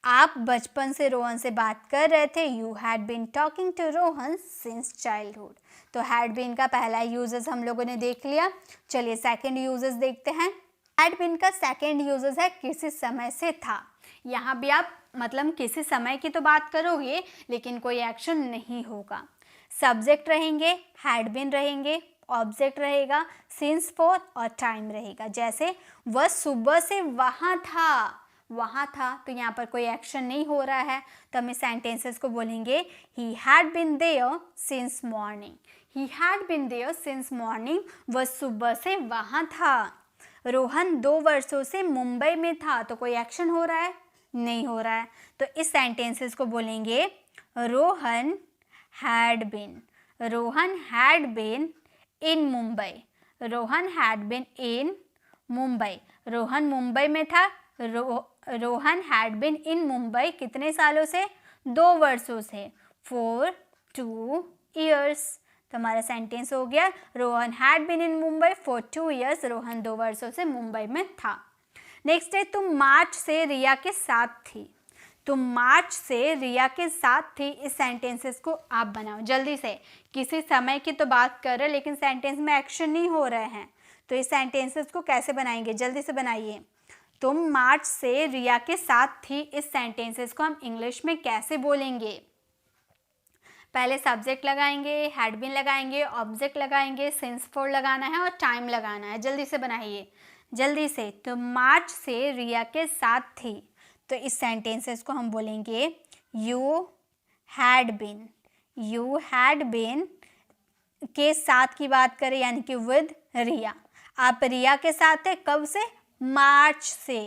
आप बचपन से रोहन से बात कर रहे थे, you had been talking to Rohan since childhood. तो हैड बीन का पहला यूजेस हम लोगों ने देख लिया। चलिए सेकंड यूजेस देखते हैं। हैड बीन का सेकंड यूजेस है किसी समय से था। यहाँ भी आप मतलब किसी समय की तो बात करोगे लेकिन कोई एक्शन नहीं होगा। सब्जेक्ट रहेंगे, हैड बीन रहेंगे, ऑब्जेक्ट रहेगा, सिंस फॉर और टाइम रहेगा। जैसे वह सुबह से वहाँ था, वहाँ था, तो यहाँ पर कोई एक्शन नहीं हो रहा है, तो हम इस सेंटेंसेस को बोलेंगे he had been there since morning, he had been there since morning, वह सुबह से वहाँ था। रोहन 2 वर्षों से मुंबई में था, तो कोई एक्शन हो रहा है, नहीं हो रहा है, तो इस सेंटेंसेस को बोलेंगे Rohan had been, Rohan had been in Mumbai, Rohan had been in Mumbai, Rohan Mumbai में था। Rohan had been in Mumbai कितने सालों से, 2 वर्षों से, फॉर 2 years। तो हमारा सेंटेंस हो गया Rohan had been in Mumbai for 2 years, Rohan 2 वर्षों से मुंबई में था। नेक्स्ट है, तुम मार्च से रिया के साथ थी, तुम मार्च से रिया के साथ थी। इस सेंटेंसेस को आप बनाओ जल्दी से। किसी समय की तो बात कर रहे हैं लेकिन सेंटेंस में एक्शन नहीं हो रहे हैं, तो इस सेंटेंसेस को कैसे बनाएंगे, जल्दी से बनाइए। तुम मार्च से रिया के साथ थी, इस सेंटेंसेस को हम इंग्लिश में कैसे बोलेंगे। पहले सब्जेक्ट लगाएंगे, हैड बीन लगाएंगे, ऑब्जेक्ट लगाएंगे, सिंस फॉर लगाना है और टाइम लगाना है। जल्दी से बनाइए, जल्दी से। तुम मार्च से रिया के साथ थी, तो इस सेंटेंसेस को हम बोलेंगे you had been, you had been के साथ की बात करें यानी कि विद रिया, आप रिया के साथ थे कब से, मार्च से,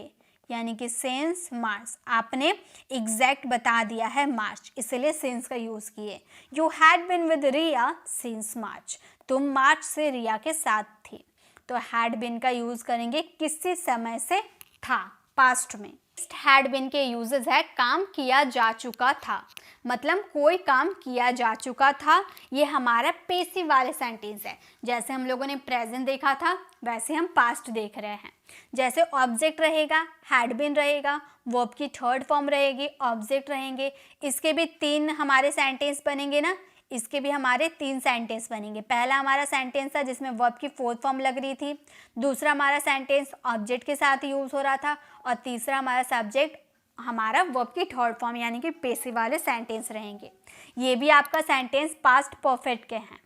यानी कि सिंस मार्च। आपने एग्जैक्ट बता दिया है मार्च, इसलिए सिंस का यूज किए। You had been with Riya since March, तुम मार्च से रिया के साथ थी, तो हैड बीन का यूज करेंगे किसी समय से था, पास्ट में। हैड बीन के यूजेस है काम किया जा चुका था, मतलब कोई काम किया जा चुका था। ये हमारा पैसिव वाले सेंटेंस है। जैसे हम लोगों ने प्रेजेंट देखा था वैसे हम पास्ट देख रहे हैं। जैसे ऑब्जेक्ट रहेगा, हैड बीन रहेगा, वर्ब की थर्ड फॉर्म रहेगी, ऑब्जेक्ट रहेंगे, इसके भी 3 हमारे सेंटेंस बनेंगे ना, इसके भी हमारे 3 सेंटेंस बनेंगे। पहला हमारा सेंटेंस था जिसमें वर्ब की 4th फॉर्म लग रही थी, दूसरा हमारा सेंटेंस ऑब्जेक्ट के साथ यूज़ हो रहा था, और तीसरा हमारा सब्जेक्ट हमारा वर्ब की 3rd फॉर्म यानी कि पेसिव वाले सेंटेंस रहेंगे। ये भी आपका सेंटेंस पास्ट परफेक्ट के हैं,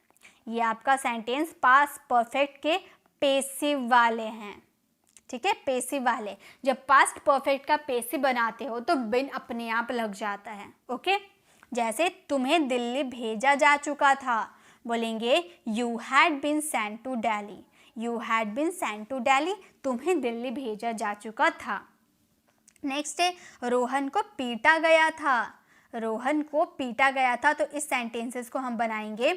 ये आपका सेंटेंस पास्ट परफेक्ट के पेसिव वाले हैं, ठीक है, पेसिव वाले। जब पास्ट परफेक्ट का पेसिव बनाते हो तो बिन अपने आप लग जाता है, ओके। जैसे तुम्हें दिल्ली भेजा जा चुका था, बोलेंगे you had been sent to Delhi, you had been sent to Delhi, तुम्हें दिल्ली भेजा जा चुका था। नेक्स्ट है रोहन को पीटा गया था, रोहन को पीटा गया था, तो इस सेंटेंसेस को हम बनाएंगे,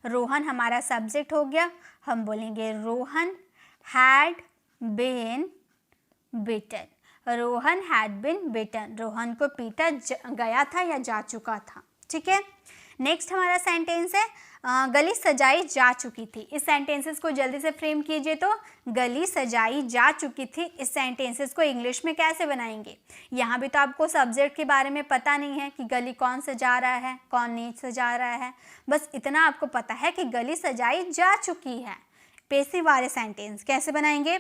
रोहन हमारा सब्जेक्ट हो गया, हम बोलेंगे Rohan had been beaten, Rohan had been beaten, Rohan को पीटा गया था या जा चुका था, ठीक है। नेक्स्ट हमारा सेंटेंस है गली सजाई जा चुकी थी। इस सेंटेंसेस को जल्दी से फ्रेम कीजिए। तो गली सजाई जा चुकी थी, इस सेंटेंसेस को इंग्लिश में कैसे बनाएंगे? यहाँ भी तो आपको सब्जेक्ट के बारे में पता नहीं है कि गली कौन सजा रहा है, कौन नहीं सजा रहा है, बस इतना आपको पता है कि गली सजाई जा चुकी है। पेसिव वाले सेंटेंस कैसे बनाएंगे?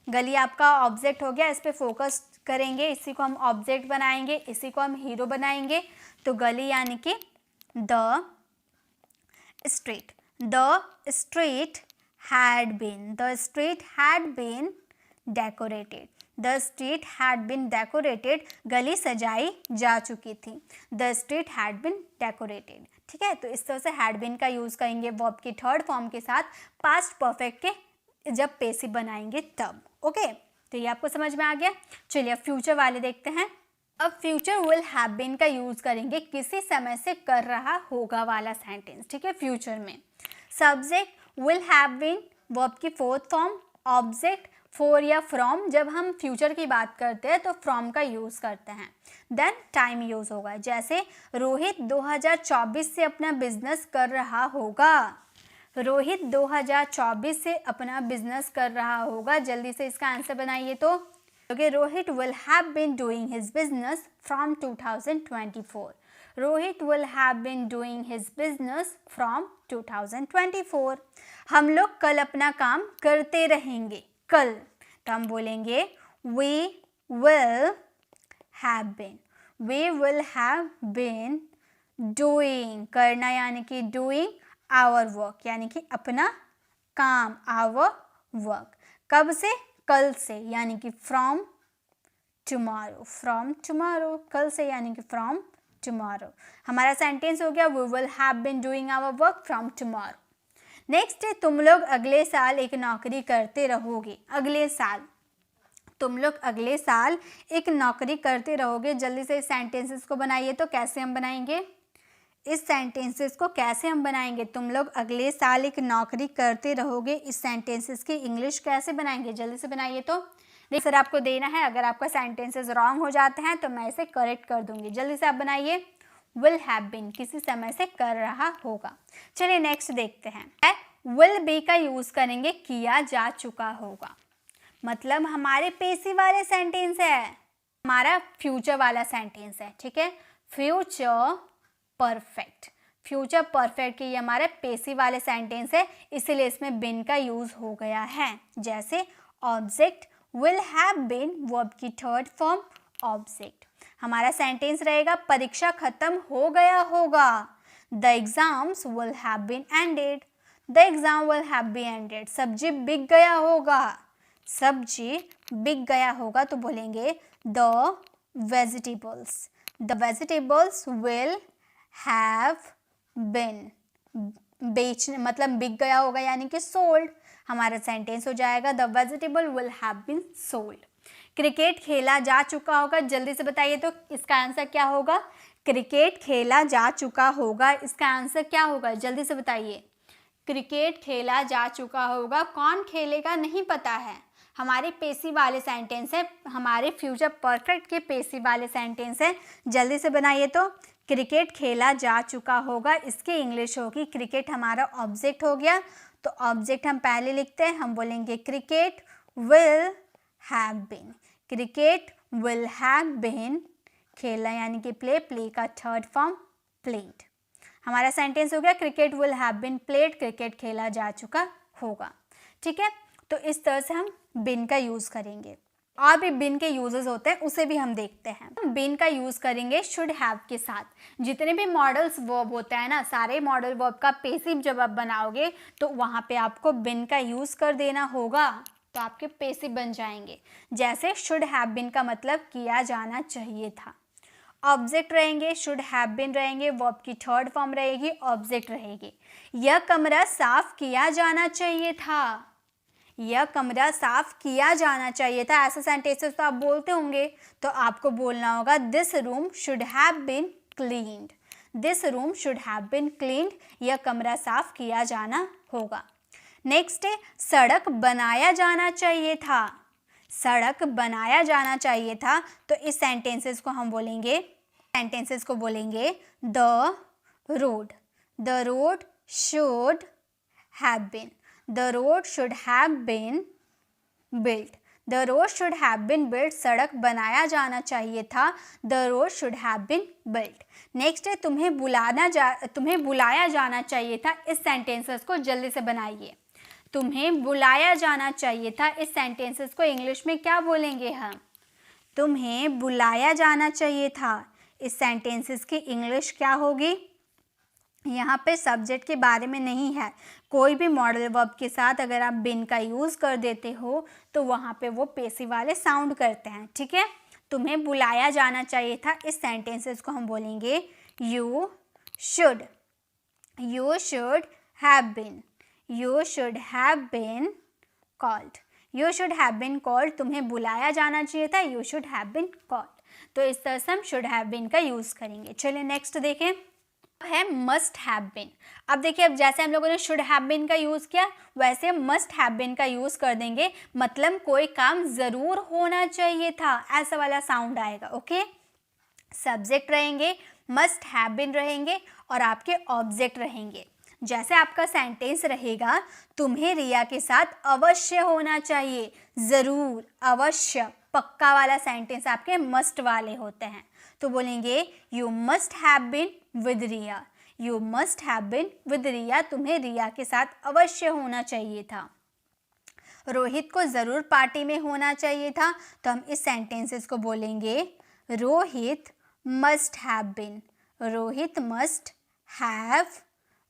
गली आपका ऑब्जेक्ट हो गया, इस पर फोकस करेंगे, इसी को हम ऑब्जेक्ट बनाएंगे, इसी को हम हीरो बनाएंगे। तो गली यानी कि the street, the street had been, the street had been decorated, the street had been decorated, गली सजाई जा चुकी थी, the street had been decorated, ठीक है। तो इस तरह से हैड बीन का यूज़ करेंगे वर्ब की 3rd फॉर्म के साथ, पास्ट परफेक्ट के जब पेसिव बनाएंगे तब, ओके। तो ये आपको समझ में आ गया। चलिए अब फ्यूचर वाले देखते हैं। अब फ्यूचर विल हैव बीन का यूज़ करेंगे किसी समय से कर रहा होगा वाला सेंटेंस, ठीक है। फ्यूचर में subject will have been, verb की 4th फॉर्म, ऑब्जेक्ट फॉर या फ्रॉम, जब हम फ्यूचर की बात करते हैं तो फ्रॉम का यूज़ करते हैं। देन टाइम यूज़ होगा, जैसे रोहित 2024 से अपना बिजनेस कर रहा होगा, रोहित 2024 से अपना बिजनेस कर रहा होगा। जल्दी से इसका आंसर बनाइए। तो Rohit will have been doing his business from 2024, Rohit will have been doing his business from 2024। हम लोग कल अपना काम करते रहेंगे, कल, तो हम बोलेंगे we will have been, we will have been doing, करना यानी कि doing our work यानी कि अपना काम, our work, कब से? कल से, यानी कि from tomorrow, from tomorrow, कल से यानी कि from tomorrow। हमारा सेंटेंस हो गया we will have been doing our work from tomorrow। Next है तुम लोग अगले साल एक नौकरी करते रहोगे, अगले साल, तुम लोग अगले साल एक नौकरी करते रहोगे। जल्दी से इस सेंटेंसेस को बनाइए। तो कैसे हम बनाएंगे इस सेंटेंसेस को, कैसे हम बनाएंगे? तुम लोग अगले साल एक नौकरी करते रहोगे, इस सेंटेंसेस की इंग्लिश कैसे बनाएंगे? जल्दी से बनाइए। तो देखिए सर आपको देना है, अगर आपका सेंटेंसेस रॉन्ग हो जाते हैं तो मैं इसे करेक्ट कर दूंगी। जल्दी से आप बनाइए। विल हैव बीन किसी समय से कर रहा होगा। चलिए नेक्स्ट देखते हैं। विल बी का यूज करेंगे किया जा चुका होगा, मतलब हमारे पेसिव वाले सेंटेंस है, हमारा फ्यूचर वाला सेंटेंस है, ठीक है। फ्यूचर परफेक्ट, फ्यूचर परफेक्ट की हमारे पेसिव वाले सेंटेंस है, इसीलिए इसमें बिन का यूज हो गया है। जैसे object will have been, verb की 3rd फॉर्म ऑब्जेक्ट। हमारा सेंटेंस रहेगा परीक्षा खत्म हो गया होगा, the exams will have been ended, the exam will have been ended. सब्जी बिक गया होगा, सब्जी बिक गया होगा, तो बोलेंगे the vegetables, the vegetables will have been, बेचने मतलब बिक गया होगा यानी कि सोल्ड। हमारा सेंटेंस हो जाएगा the vegetable will have been sold. Cricket खेला जा चुका होगा, जल्दी से बताइए। तो इसका आंसर क्या होगा? क्रिकेट खेला जा चुका होगा, इसका आंसर क्या होगा? जल्दी से बताइए। क्रिकेट खेला जा चुका होगा, कौन खेलेगा नहीं पता है। हमारे पेसिव वाले सेंटेंस है, हमारे फ्यूचर परफेक्ट के पेसिव वाले सेंटेंस है। जल्दी से बनाइए। तो क्रिकेट खेला जा चुका होगा, इसकी इंग्लिश होगी, क्रिकेट हमारा ऑब्जेक्ट हो गया, तो ऑब्जेक्ट हम पहले लिखते हैं, हम बोलेंगे cricket will have been, cricket will have been, खेला यानी कि प्ले, प्ले का 3rd फॉर्म प्लेड। हमारा सेंटेंस हो गया cricket will have been played, cricket खेला जा चुका होगा। ठीक है, तो इस तरह से हम बीन का यूज़ करेंगे। और भी बीन के यूजेस होते हैं, उसे भी हम देखते हैं। हम बीन का यूज़ करेंगे शुड हैव के साथ। जितने भी मॉडल्स वर्ब होते हैं ना, सारे मॉडल वर्ब का पेसिव जब आप बनाओगे तो वहाँ पे आपको बीन का यूज़ कर देना होगा, तो आपके पेसिव बन जाएंगे। जैसे शुड हैव बीन का मतलब किया जाना चाहिए था। ऑब्जेक्ट रहेंगे, शुड हैव बीन रहेंगे, वर्ब की थर्ड फॉर्म रहेगी, ऑब्जेक्ट रहेगी। यह कमरा साफ किया जाना चाहिए था, यह कमरा साफ किया जाना चाहिए था। ऐसे सेंटेंसेस तो आप बोलते होंगे, तो आपको बोलना होगा this room should have been cleaned, this room should have been cleaned, यह कमरा साफ किया जाना होगा। नेक्स्ट है सड़क बनाया जाना चाहिए था, सड़क बनाया जाना चाहिए था। तो इस सेंटेंसेस को हम बोलेंगे, सेंटेंसेस को बोलेंगे the road should have been, the road should have been built, the road should have been built, सड़क बनाया जाना चाहिए था, the road should have been built। Next है तुम्हें बुलाया जाना चाहिए था। इस सेंटेंसेस को जल्दी से बनाइए। तुम्हें बुलाया जाना चाहिए था, इस सेंटेंसेस को इंग्लिश में क्या बोलेंगे हम? तुम्हें बुलाया जाना चाहिए था। इस सेंटेंसेस की इंग्लिश क्या होगी? यहाँ पे सब्जेक्ट के बारे में नहीं है। कोई भी मॉडल वर्ब के साथ अगर आप बिन का यूज़ कर देते हो तो वहाँ पे वो पेसिव वाले साउंड करते हैं। ठीक है, तुम्हें बुलाया जाना चाहिए था। इस सेंटेंसेस को हम बोलेंगे you should have been, you should have been called, you should have been called, तुम्हें बुलाया जाना चाहिए था, you should have been called. तो इस तरह से हम शुड हैव बीन का यूज़ करेंगे। चलिए नेक्स्ट देखें, है मस्ट हैव बीन। अब देखिए, अब जैसे हम लोगों ने शुड हैव बीन का यूज़ किया वैसे मस्ट हैव बीन का यूज़ कर देंगे। मतलब कोई काम ज़रूर होना चाहिए था, ऐसा वाला साउंड आएगा। ओके, सब्जेक्ट रहेंगे, मस्ट हैव बीन रहेंगे और आपके ऑब्जेक्ट रहेंगे। जैसे आपका सेंटेंस रहेगा तुम्हें रिया के साथ अवश्य होना चाहिए, ज़रूर, अवश्य, पक्का वाला सेंटेंस आपके मस्ट वाले होते हैं। तो बोलेंगे you must have been with Riya, you must have been with Riya, तुम्हें रिया के साथ अवश्य होना चाहिए था। रोहित को ज़रूर पार्टी में होना चाहिए था। तो हम इस सेंटेंसेस को बोलेंगे Rohit must have been, Rohit must have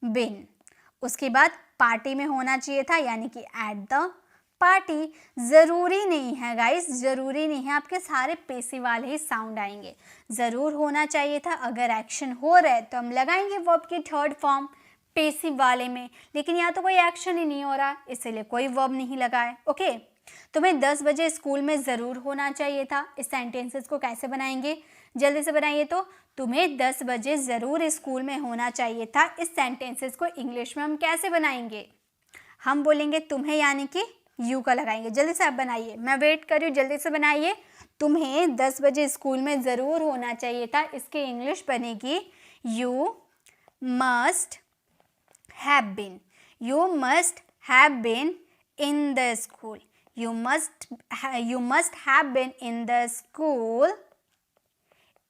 been. उसके बाद पार्टी में होना चाहिए था, यानी कि एट द पार्टी। ज़रूरी नहीं है गाइस, ज़रूरी नहीं है, आपके सारे पेसिव वाले ही साउंड आएंगे। ज़रूर होना चाहिए था, अगर एक्शन हो रहा है तो हम लगाएंगे वर्ब की थर्ड फॉर्म पेसिव वाले में, लेकिन यहाँ तो कोई एक्शन ही नहीं हो रहा, इसलिए कोई वर्ब नहीं लगाए। ओके, तुम्हें 10 बजे स्कूल में ज़रूर होना चाहिए था। इस सेंटेंसेस को कैसे बनाएंगे? जल्दी से बनाइए। तो तुम्हें 10 बजे ज़रूर स्कूल में होना चाहिए था। इस सेंटेंसेस को इंग्लिश में हम कैसे बनाएंगे? हम बोलेंगे तुम्हें, यानी कि यू का लगाएंगे। जल्दी से आप बनाइए, मैं वेट कर रही हूँ, जल्दी से बनाइए। तुम्हें 10 बजे स्कूल में ज़रूर होना चाहिए था, इसकी इंग्लिश बनेगी you must have been, you must have been in the school, you must have been in the school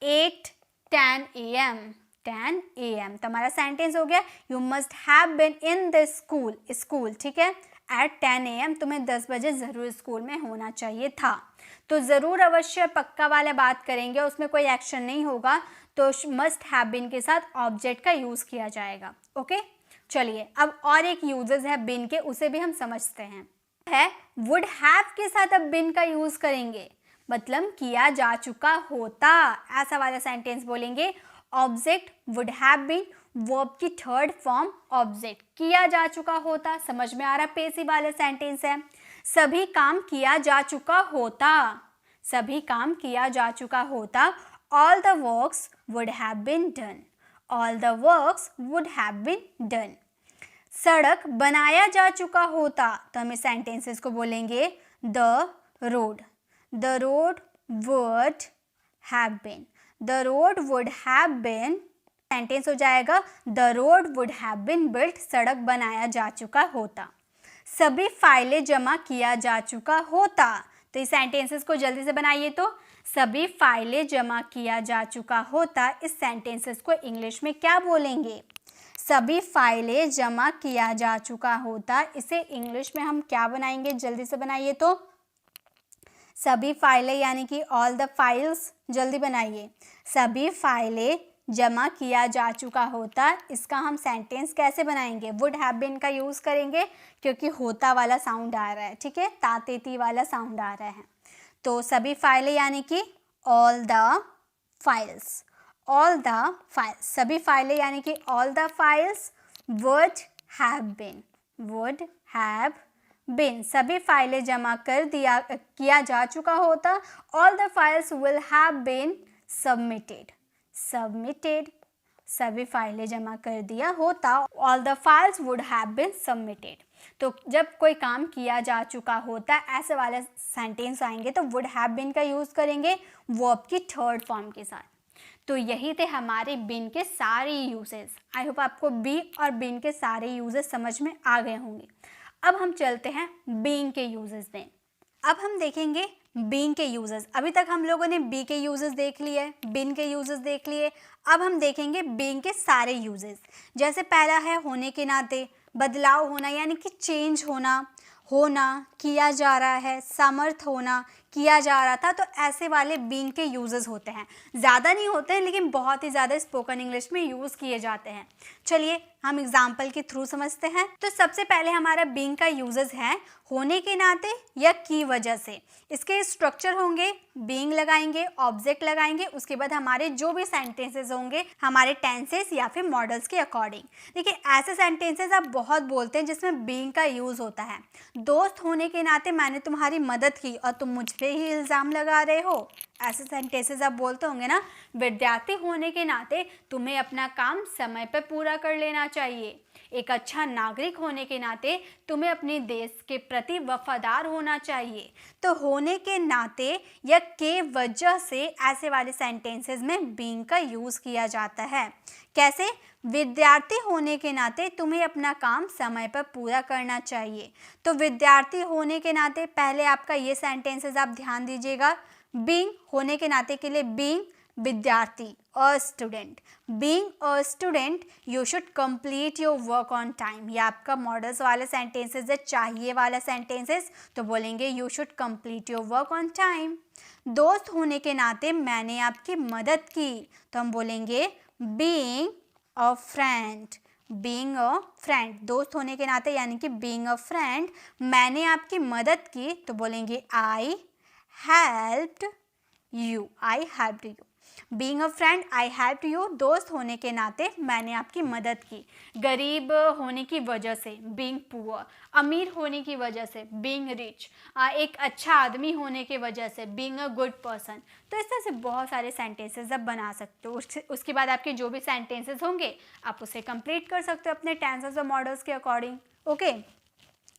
8:10 AM, 10 AM। तो हमारा सेंटेंस हो गया you must have been in the school, school, ठीक है, at 10 AM, तुम्हें 10 बजे ज़रूर school में होना चाहिए था। तो ज़रूर, अवश्य, पक्का वाला बात करेंगे, उसमें कोई एक्शन नहीं होगा, तो मस्ट हैव बीन के साथ ऑब्जेक्ट का यूज़ किया जाएगा। ओके, चलिए अब और एक यूजेस है बिन के, उसे भी हम समझते हैं। है वुड हैव के साथ अब बिन का यूज करेंगे, मतलब किया जा चुका होता, ऐसा वाला सेंटेंस बोलेंगे। Object would have been, verb की थर्ड फॉर्म ऑब्जेक्ट, किया जा चुका होता, समझ में आ रहा, पेसिव वाले सेंटेंस है। सभी काम किया जा चुका होता, सभी काम किया जा चुका होता। All the works would have been done, all the works would have been done. सड़क बनाया जा चुका होता, तो हम इस सेंटेंसेस को बोलेंगे the road would have been, the road would have been. Sentence हो जाएगा the road would have been built, सड़क बनाया जा चुका होता। सभी फाइलें जमा किया जा चुका होता, तो इस सेंटेंसेस को जल्दी से बनाइए। तो सभी फाइलें जमा किया जा चुका होता, इस सेंटेंसेस को इंग्लिश में क्या बोलेंगे? सभी फाइलें जमा किया जा चुका होता, इसे इंग्लिश में हम क्या बनाएंगे, जल्दी से बनाइए तो। सभी फाइलें यानी कि ऑल द फाइल्स, जल्दी बनाइए। सभी फाइलें जमा किया जा चुका होता, इसका हम सेंटेंस कैसे बनाएंगे, वुड हैव बीन का यूज़ करेंगे क्योंकि होता वाला साउंड आ रहा है, ठीक है, तातेती वाला साउंड आ रहा है। तो सभी फाइलें यानी कि all the files, all the files, सभी फाइलें यानी कि all the files would have been, would have been, सभी फाइलें जमा कर दिया किया जा चुका होता, all the files will have been submitted, submitted, सभी फाइलें जमा कर दिया होता, all the files would have been submitted. तो जब कोई काम किया जा चुका होता ऐसे वाले सेंटेंस आएंगे तो वुड हैव बीन का यूज़ करेंगे वर्ब की थर्ड फॉर्म के साथ। तो यही थे हमारे बीन के सारे यूजेस। आई होप आपको बी और बीन के सारे यूजेस समझ में आ गए होंगे। अब हम चलते हैं बीइंग के यूजेस में। अब हम देखेंगे बीइंग के यूजेस। अभी तक हम लोगों ने बी के यूजेस देख लिए, बीन के यूजेस देख लिए। अब हम देखेंगे बीइंग के सारे यूजेस। जैसे पहला है होने के नाते, बदलाव होना यानी कि चेंज होना, होना, किया जा रहा है, समर्थ होना, किया जा रहा था। तो ऐसे वाले बीइंग के यूजेस होते हैं, ज़्यादा नहीं होते हैं लेकिन बहुत ही ज़्यादा स्पोकन इंग्लिश में यूज़ किए जाते हैं। चलिए हम एग्जाम्पल के थ्रू समझते हैं। तो सबसे पहले हमारा बीइंग का यूजेस है होने के नाते या की वजह से। इसके स्ट्रक्चर होंगे, बीइंग लगाएंगे, ऑब्जेक्ट लगाएंगे, उसके बाद हमारे जो भी सेंटेंसेस होंगे हमारे टेंसेस या फिर मॉडल्स के अकॉर्डिंग। देखिए ऐसे सेंटेंसेस आप बहुत बोलते हैं जिसमें बीइंग का यूज़ होता है। दोस्त होने के नाते मैंने तुम्हारी मदद की और तुम मुझ पे ही इल्ज़ाम लगा रहे हो, ऐसे सेंटेंसेस आप बोलते होंगे ना। विद्यार्थी होने के नाते तुम्हें अपना काम समय पर पूरा कर लेना चाहिए। एक अच्छा नागरिक होने के नाते तुम्हें अपने देश के प्रति वफादार होना चाहिए। तो होने के नाते या के वजह से ऐसे वाले सेंटेंसेस में बीइंग का यूज़ किया जाता है। कैसे? विद्यार्थी होने के नाते तुम्हें अपना काम समय पर पूरा करना चाहिए। तो विद्यार्थी होने के नाते पहले आपका ये सेंटेंसेस आप ध्यान दीजिएगा। बीइंग होने के नाते के लिए बीइंग विद्यार्थी, a student. Being a student you should complete your work on time. ये आपका मॉडल्स वाले सेंटेंसेस है, चाहिए वाला सेंटेंसेस, तो बोलेंगे you should complete your work on time. दोस्त होने के नाते मैंने आपकी मदद की, तो हम बोलेंगे being a friend, being a friend. दोस्त होने के नाते यानी कि बीइंग अ फ्रेंड, मैंने आपकी मदद की, तो बोलेंगे आई helped you, I helped you. Being a friend I helped you, दोस्त होने के नाते मैंने आपकी मदद की। गरीब होने की वजह से बीइंग पुअर, अमीर होने की वजह से बीइंग रिच, एक अच्छा आदमी होने की वजह से बीइंग अ गुड पर्सन। तो इस तरह से बहुत सारे सेंटेंसेस आप बना सकते हो। उसके बाद आपके जो भी सेंटेंसेस होंगे आप उसे कंप्लीट कर सकते हो अपने टेंसेस और मॉडल्स के अकॉर्डिंग। ओके,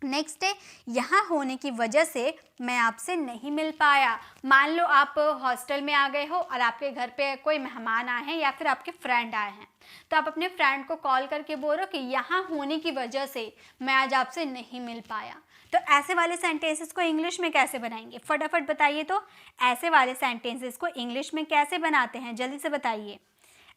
नेक्स्ट है यहाँ होने की वजह से मैं आपसे नहीं मिल पाया। मान लो आप हॉस्टल में आ गए हो और आपके घर पे कोई मेहमान आए हैं या फिर आपके फ्रेंड आए हैं, तो आप अपने फ्रेंड को कॉल करके बोलो कि यहाँ होने की वजह से मैं आज आपसे नहीं मिल पाया। तो ऐसे वाले सेंटेंसेस को इंग्लिश में कैसे बनाएंगे, फटाफट बताइए। तो ऐसे वाले सेंटेंसेस को इंग्लिश में कैसे बनाते हैं, जल्दी से बताइए।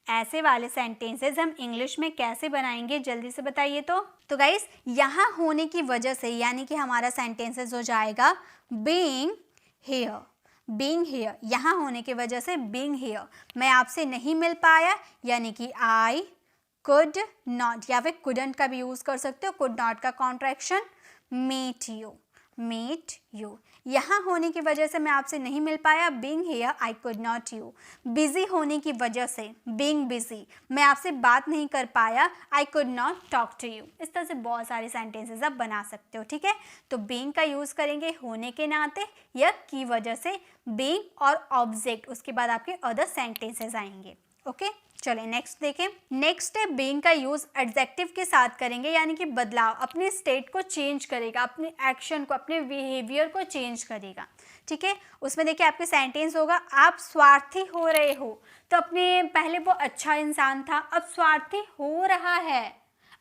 ऐसे वाले सेंटेंसेस हम इंग्लिश में कैसे बनाएंगे, जल्दी से बताइए। तो गाइस यहाँ होने की वजह से यानी कि हमारा सेंटेंसेस हो जाएगा बीइंग हियर, बीइंग हियर। यहाँ होने की वजह से बीइंग हियर, मैं आपसे नहीं मिल पाया यानी कि आई कुड नॉट, या फिर कुडंट का भी यूज़ कर सकते हो। कुड नॉट का contraction meet you, meet you. यहाँ होने की वजह से मैं आपसे नहीं मिल पाया, being here I could not you. Busy होने की वजह से बीइंग बिजी, मैं आपसे बात नहीं कर पाया, I could not talk to you. इस तरह से बहुत सारे सेंटेंसेस आप बना सकते हो, ठीक है। तो बीइंग का यूज़ करेंगे होने के नाते या की वजह से, बीइंग और ऑब्जेक्ट, उसके बाद आपके अदर सेंटेंसेस आएंगे। ओके, चलिए नेक्स्ट देखें। नेक्स्ट है बीइंग का यूज़ एडजेक्टिव के साथ करेंगे, यानी कि बदलाव, अपने स्टेट को चेंज करेगा, अपने एक्शन को, अपने बिहेवियर को चेंज करेगा, ठीक है। उसमें देखिए आपके सेंटेंस होगा आप स्वार्थी हो रहे हो, तो अपने पहले वो अच्छा इंसान था अब स्वार्थी हो रहा है।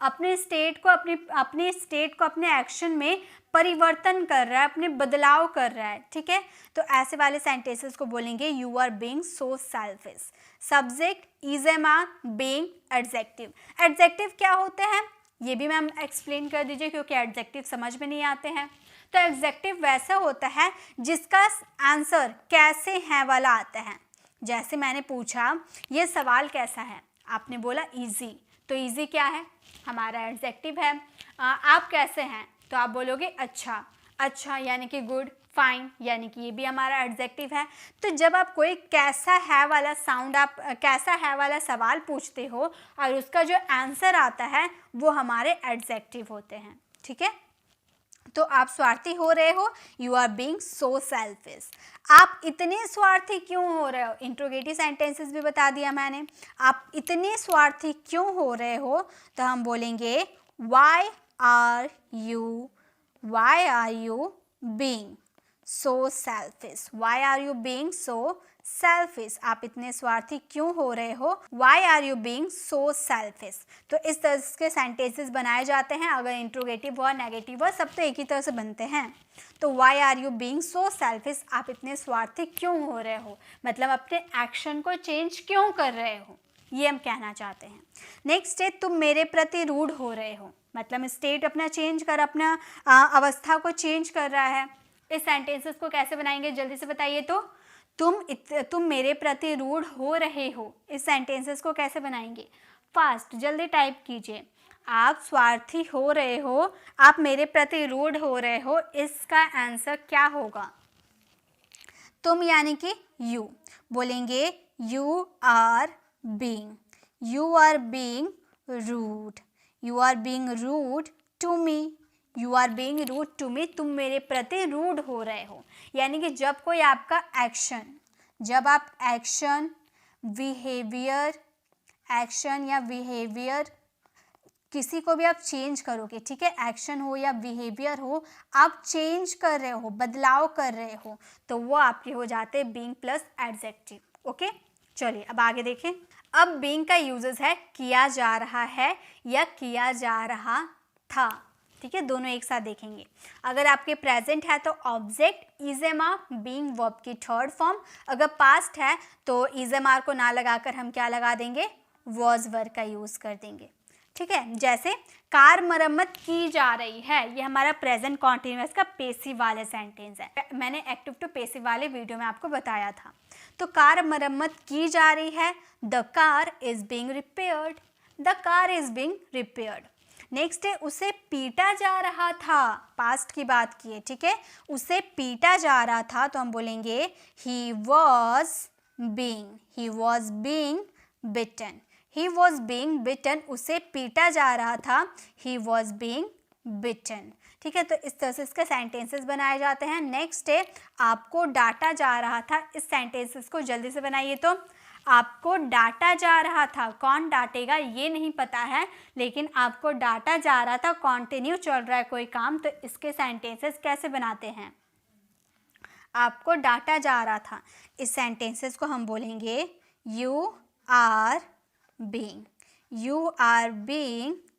अपने स्टेट को अपने एक्शन में परिवर्तन कर रहा है, अपने बदलाव कर रहा है, ठीक है। तो ऐसे वाले सेंटेंसेस को बोलेंगे you are being so selfish. Subject, is am are, being, adjective. Adjective क्या होते हैं ये भी मैम एक्सप्लेन कर दीजिए, क्योंकि एडजेक्टिव समझ में नहीं आते हैं। तो एडजेक्टिव वैसा होता है जिसका आंसर कैसे है वाला आता है। जैसे मैंने पूछा ये सवाल कैसा है, आपने बोला इजी, तो इजी क्या है, हमारा एडजेक्टिव है। आप कैसे हैं, तो आप बोलोगे अच्छा। अच्छा यानी कि गुड, फाइन यानी कि ये भी हमारा एडजेक्टिव है। तो जब आप कोई कैसा है वाला साउंड, आप कैसा है वाला सवाल पूछते हो और उसका जो आंसर आता है वो हमारे एडजेक्टिव होते हैं, ठीक है। तो आप स्वार्थी हो रहे हो, you are being so selfish. आप इतने स्वार्थी क्यों हो रहे हो, इंट्रोगेटिव सेंटेंसेस भी बता दिया मैंने। आप इतने स्वार्थी क्यों हो रहे हो, तो हम बोलेंगे why are you being so selfish. Why are you being so selfish, आप इतने स्वार्थी क्यों हो रहे हो, why are you being so selfish. तो इस तरह के सेंटेंसेस बनाए जाते हैं। अगर इंट्रोगेटिव वर्ड, नेगेटिव वर्ड, सब तो एक ही तरह से बनते हैं। तो why are you being so selfish, आप इतने स्वार्थी क्यों हो रहे हो, मतलब अपने एक्शन को चेंज क्यों कर रहे हो, ये हम कहना चाहते हैं। नेक्स्ट है तुम मेरे प्रति रूड हो रहे हो, मतलब स्टेट अपना चेंज कर, अपना अवस्था को चेंज कर रहा है। इस सेंटेंसेस को कैसे बनाएंगे जल्दी से बताइए। तो तुम मेरे प्रति रूड हो रहे हो, इस सेंटेंसेस को कैसे बनाएंगे, फास्ट जल्दी टाइप कीजिए। आप स्वार्थी हो रहे हो, आप मेरे प्रति रूड हो रहे हो, इसका आंसर क्या होगा, तुम यानी कि यू, बोलेंगे you are being rude, you are being rude to me, you are being rude to me, तुम मेरे प्रति रूड हो रहे हो। यानी कि जब कोई आपका एक्शन, जब आप एक्शन या बिहेवियर किसी को भी आप चेंज करोगे, ठीक है, एक्शन हो या बिहेवियर हो, आप चेंज कर रहे हो, बदलाव कर रहे हो, तो वो आपके हो जाते हैं बीइंग प्लस एडजेक्टिव। ओके, चलिए अब आगे देखें। अब बीइंग का यूजेस है किया जा रहा है या किया जा रहा था, ठीक है, दोनों एक साथ देखेंगे। अगर आपके प्रेजेंट है तो object is am are being verb की थर्ड फॉर्म। अगर पास्ट है तो इज एम आर को ना लगाकर हम क्या लगा देंगे, वॉज वर्ब का यूज कर देंगे, ठीक है। जैसे कार मरम्मत की जा रही है, ये हमारा प्रेजेंट कॉन्टिन्यूअस का पेसिव वाले सेंटेंस है, मैंने एक्टिव टू पेसिव वाले वीडियो में आपको बताया था। तो कार मरम्मत की जा रही है, the car is being repaired, the car is being repaired. Next है उसे पीटा जा रहा था, पास्ट की बात की है, ठीक है, उसे पीटा जा रहा था, तो हम बोलेंगे he was being beaten, he was being beaten, उसे पीटा जा रहा था, ही वॉज बीइंग बिटन, ठीक है। तो इस तरह से इसके सेंटेंसेस बनाए जाते हैं। नेक्स्ट है आपको डांटा जा रहा था, इस सेंटेंसेस को जल्दी से बनाइए। तो आपको डांटा जा रहा था, कौन डांटेगा ये नहीं पता है, लेकिन आपको डांटा जा रहा था, कंटिन्यू चल रहा है कोई काम, तो इसके सेंटेंसेस कैसे बनाते हैं, आपको डांटा जा रहा था, इस सेंटेंसेस को हम बोलेंगे you are being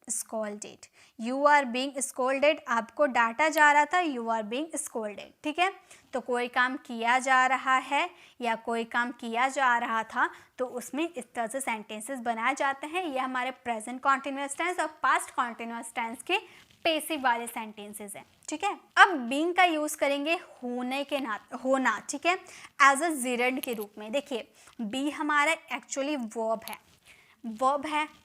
scolded, you are being scolded, आपको डांटा जा रहा था, यू आर बीइंग स्कोल्डेड, ठीक है। तो कोई काम किया जा रहा है या कोई काम किया जा रहा था, तो उसमें इस तरह से सेंटेंसेस बनाए जाते हैं। ये हमारे प्रेजेंट कॉन्टिन्यूअस टेंस और पास्ट कॉन्टिन्यूअस टेंस के पेसिव वाले सेंटेंसेस हैं, ठीक है। अब बीइंग का यूज करेंगे होने के होना, ठीक है, एज अ जिरंड के रूप में। देखिए बी हमारा एक्चुअली वर्ब है,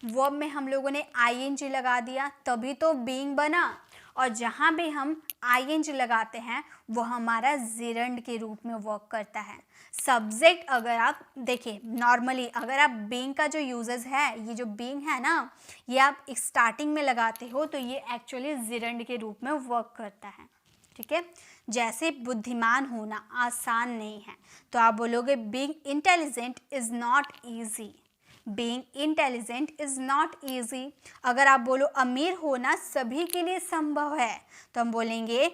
वर्ब में हम लोगों ने आईएनजी लगा दिया, तभी तो बीइंग बना। और जहाँ भी हम आईएनजी लगाते हैं वो हमारा जिरंड के रूप में वर्क करता है। सब्जेक्ट अगर आप देखिए नॉर्मली, अगर आप बीइंग का जो यूजेस है, ये जो बीइंग है ना, ये आप स्टार्टिंग में लगाते हो तो ये एक्चुअली जिरंड के रूप में वर्क करता है, ठीक है। जैसे बुद्धिमान होना आसान नहीं है, तो आप बोलोगे being intelligent is not easy, being intelligent is not easy. अगर आप बोलो अमीर होना सभी के लिए संभव है, तो हम बोलेंगे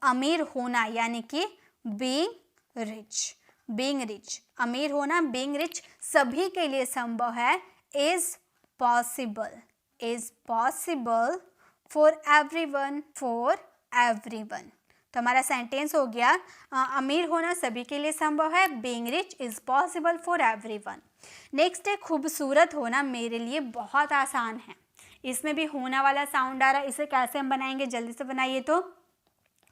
अमीर होना यानी कि बीइंग रिच, अमीर होना बीइंग रिच सभी के लिए संभव है, is possible for everyone, everyone. तो हमारा सेंटेंस हो गया अमीर होना सभी के लिए संभव है, being rich is possible for everyone. Next है खूबसूरत होना मेरे लिए बहुत आसान है। इसमें भी होना वाला साउंड आ रहा है, इसे कैसे हम बनाएंगे, जल्दी से बनाइए। तो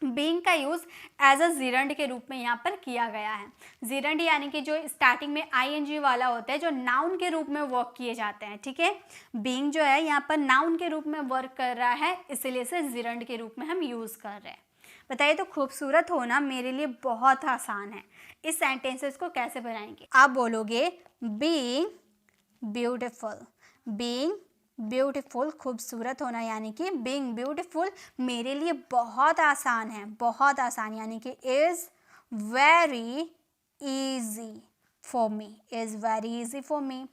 बीइंग का यूज़ एज अ जीरंड के रूप में यहाँ पर किया गया है। जीरंड यानी कि जो स्टार्टिंग में आईएनजी वाला होता है, जो नाउन के रूप में वर्क किए जाते हैं, ठीक है। बीइंग जो है यहाँ पर नाउन के रूप में वर्क कर रहा है, इसलिए इसे जीरंड के रूप में हम यूज़ कर रहे हैं। बताइए, तो खूबसूरत होना मेरे लिए बहुत आसान है, इस सेंटेंसेस को कैसे बनाएंगे? आप बोलोगे बीइंग ब्यूटिफुल। बीइंग ब्यूटीफुल, खूबसूरत होना यानी कि बीइंग ब्यूटीफुल मेरे लिए बहुत आसान है, बहुत आसान यानी कि is very easy for me, is very easy for me.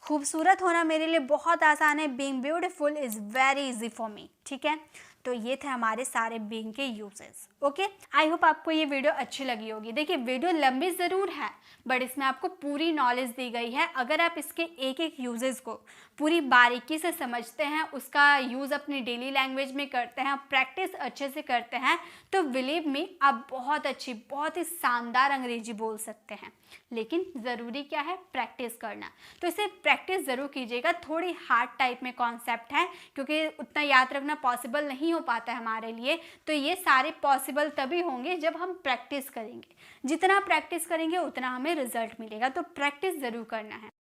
खूबसूरत होना मेरे लिए बहुत आसान है, being beautiful is very easy for me, ठीक है। तो ये थे हमारे सारे बीइंग के यूजेस। ओके, आई होप आपको ये वीडियो अच्छी लगी होगी। देखिए, वीडियो लंबी ज़रूर है, बट इसमें आपको पूरी नॉलेज दी गई है। अगर आप इसके एक एक यूजेस को पूरी बारीकी से समझते हैं, उसका यूज़ अपनी डेली लैंग्वेज में करते हैं, प्रैक्टिस अच्छे से करते हैं, तो बिलीव मी आप बहुत अच्छी, बहुत ही शानदार अंग्रेजी बोल सकते हैं। लेकिन ज़रूरी क्या है? प्रैक्टिस करना। तो इसे प्रैक्टिस ज़रूर कीजिएगा। थोड़ी हार्ड टाइप में कॉन्सेप्ट है, क्योंकि उतना याद रखना पॉसिबल नहीं हो पाता है हमारे लिए। तो ये सारे पॉसिबल तभी होंगे जब हम प्रैक्टिस करेंगे। जितना प्रैक्टिस करेंगे उतना हमें रिजल्ट मिलेगा। तो प्रैक्टिस ज़रूर करना है।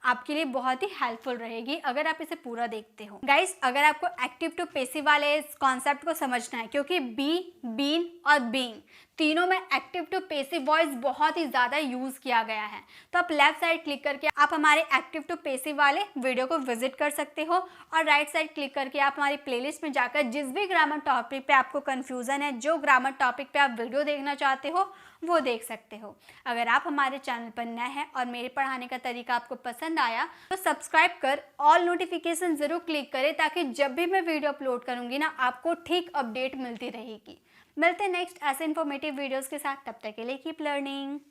आपके लिए बहुत ही हेल्पफुल रहेगी अगर आप इसे पूरा देखते हो। गाइस, अगर आपको एक्टिव टू पेसिव वाले इस कॉन्सेप्ट को समझना है, क्योंकि बी, बीन और बीइंग तीनों में एक्टिव टू पेसिव वॉइस बहुत ही ज़्यादा यूज़ किया गया है, तो आप लेफ्ट साइड क्लिक करके आप हमारे एक्टिव टू पेसिव वाले वीडियो को विजिट कर सकते हो, और राइट साइड क्लिक करके आप हमारी प्लेलिस्ट में जाकर जिस भी ग्रामर टॉपिक पे आपको कन्फ्यूज़न है, जो ग्रामर टॉपिक पे आप वीडियो देखना चाहते हो, वो देख सकते हो। अगर आप हमारे चैनल पर नए हैं और मेरे पढ़ाने का तरीका आपको पसंद आया, तो सब्सक्राइब कर ऑल नोटिफिकेशन ज़रूर क्लिक करें, ताकि जब भी मैं वीडियो अपलोड करूँगी ना, आपको ठीक अपडेट मिलती रहेगी। मिलते हैं नेक्स्ट ऐसे इन्फॉर्मेटिव वीडियोज़ के साथ, तब तक के लिए कीप लर्निंग।